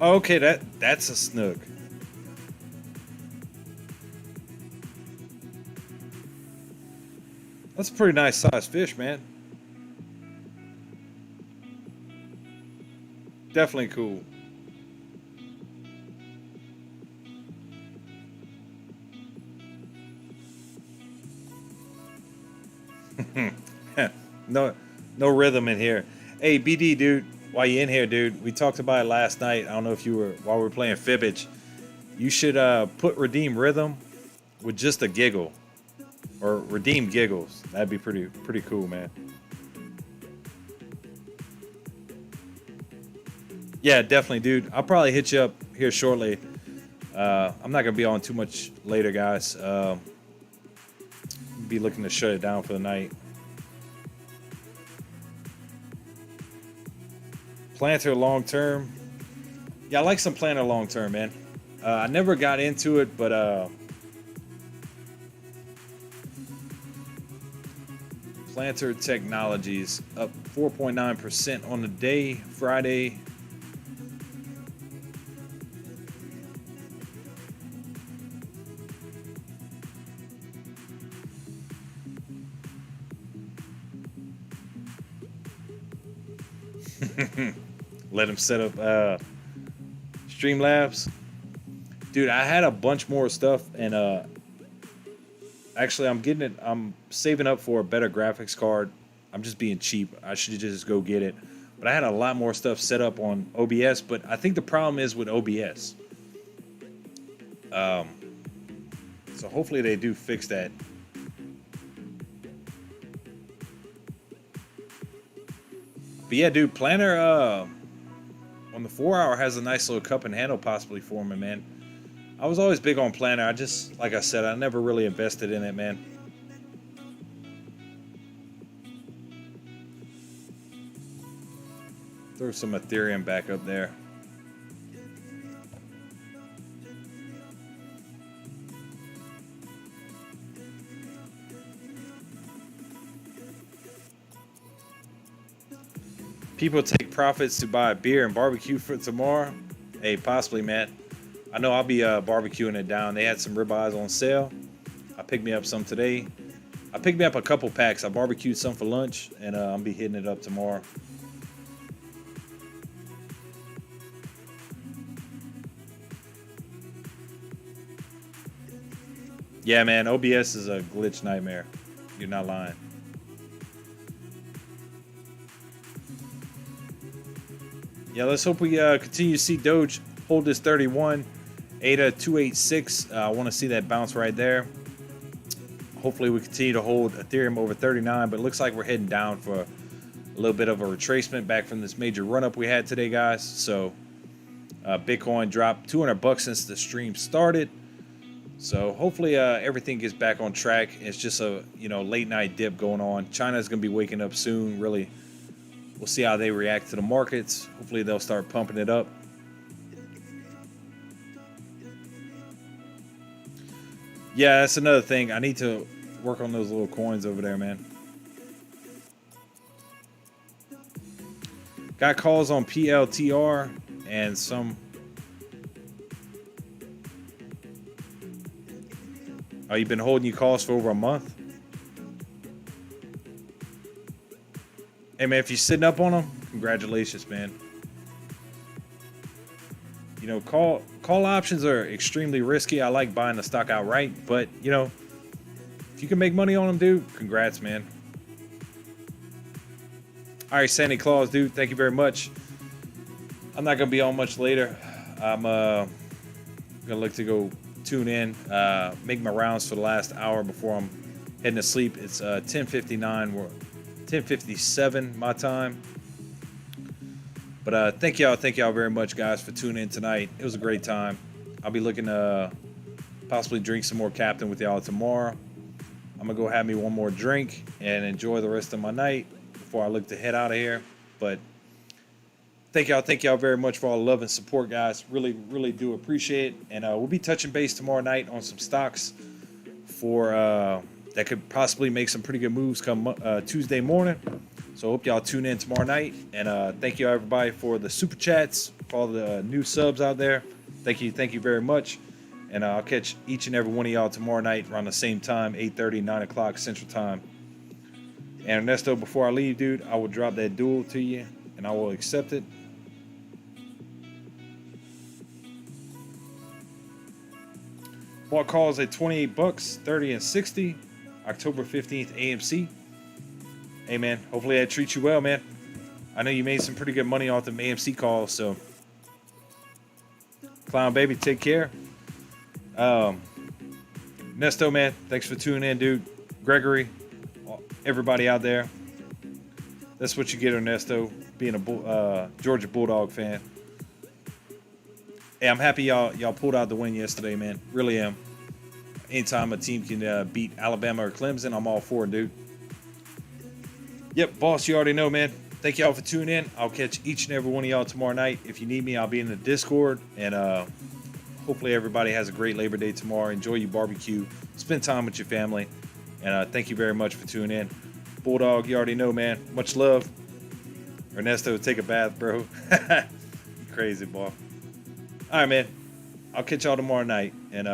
Okay, that's a snook. That's a pretty nice sized fish, man. Definitely cool. No rhythm in here. Hey, BD, dude. While you in here, dude, we talked about it last night. I don't know if you were while we were playing Fibbage. You should put redeem rhythm with just a giggle, or redeem giggles. That'd be pretty cool, man. Yeah, definitely, dude. I'll probably hit you up here shortly. I'm not gonna be on too much later, guys. Be looking to shut it down for the night. Planter long term. Yeah, I like some planter long term, man. I never got into it, but Planter Technologies up 4.9% on the day, Friday. Let him set up Streamlabs. Dude, I had a bunch more stuff, and actually I'm saving up for a better graphics card. I'm just being cheap. I should just go get it. But I had a lot more stuff set up on OBS, but I think the problem is with OBS. So hopefully they do fix that. But yeah, dude, Planner on the 4-hour has a nice little cup and handle possibly for me, man. I was always big on Planner. I just, like I said, I never really invested in it, man. Throw some Ethereum back up there. People take profits to buy a beer and barbecue for tomorrow. Hey, possibly, man. I know I'll be barbecuing it down. They had some ribeyes on sale. I picked me up some today. I picked me up a couple packs. I barbecued some for lunch, and I'll be hitting it up tomorrow. Yeah, man, OBS is a glitch nightmare. You're not lying. Yeah, let's hope we continue to see Doge hold this 31. ADA 286. I want to see that bounce right there. Hopefully we continue to hold Ethereum over 39, but it looks like we're heading down for a little bit of a retracement back from this major run-up we had today, guys. So Bitcoin dropped $200 since the stream started. So hopefully everything gets back on track. It's just a late night dip going on. China's going to be waking up soon. Really, we'll see how they react to the markets. Hopefully they'll start pumping it up. Yeah, that's another thing. I need to work on those little coins over there, man. Got calls on PLTR and some. Oh, you've been holding your calls for over a month? Hey, man, if you're sitting up on them, congratulations, man. You know, call options are extremely risky. I like buying the stock outright, but, if you can make money on them, dude, congrats, man. All right, Santa Claus, dude, thank you very much. I'm not going to be on much later. I'm going to look to go tune in, make my rounds for the last hour before I'm heading to sleep. It's 10:59, 10:57 my time. But thank y'all very much, guys, for tuning in tonight. It was a great time. I'll be looking to possibly drink some more Captain with y'all tomorrow. I'm gonna go have me one more drink and enjoy the rest of my night before I look to head out of here. But thank y'all very much for all the love and support, guys. Really, really do appreciate it. And we'll be touching base tomorrow night on some stocks for that could possibly make some pretty good moves come Tuesday morning. So hope y'all tune in tomorrow night. And thank you everybody for the super chats, for all the new subs out there. Thank you very much. And I'll catch each and every one of y'all tomorrow night around the same time, 8:30, 9 o'clock Central Time. And Ernesto, before I leave, dude, I will drop that duel to you, and I will accept it. Bought calls at $28, 30 and 60, October 15th AMC. Hey, man, hopefully that treats you well, man. I know you made some pretty good money off the AMC calls, so Clown Baby, take care. Nesto, man, thanks for tuning in, dude. Gregory, everybody out there. That's what you get, Ernesto, being a Georgia Bulldog fan. Hey, I'm happy y'all pulled out the win yesterday, man. Really am. Anytime a team can beat Alabama or Clemson, I'm all for it, dude. Yep, boss, you already know, man. Thank y'all for tuning in. I'll catch each and every one of y'all tomorrow night. If you need me, I'll be in the Discord. And hopefully everybody has a great Labor Day tomorrow. Enjoy your barbecue. Spend time with your family. And thank you very much for tuning in. Bulldog, you already know, man. Much love. Ernesto, take a bath, bro. You crazy, boy. All right, man. I'll catch y'all tomorrow night. And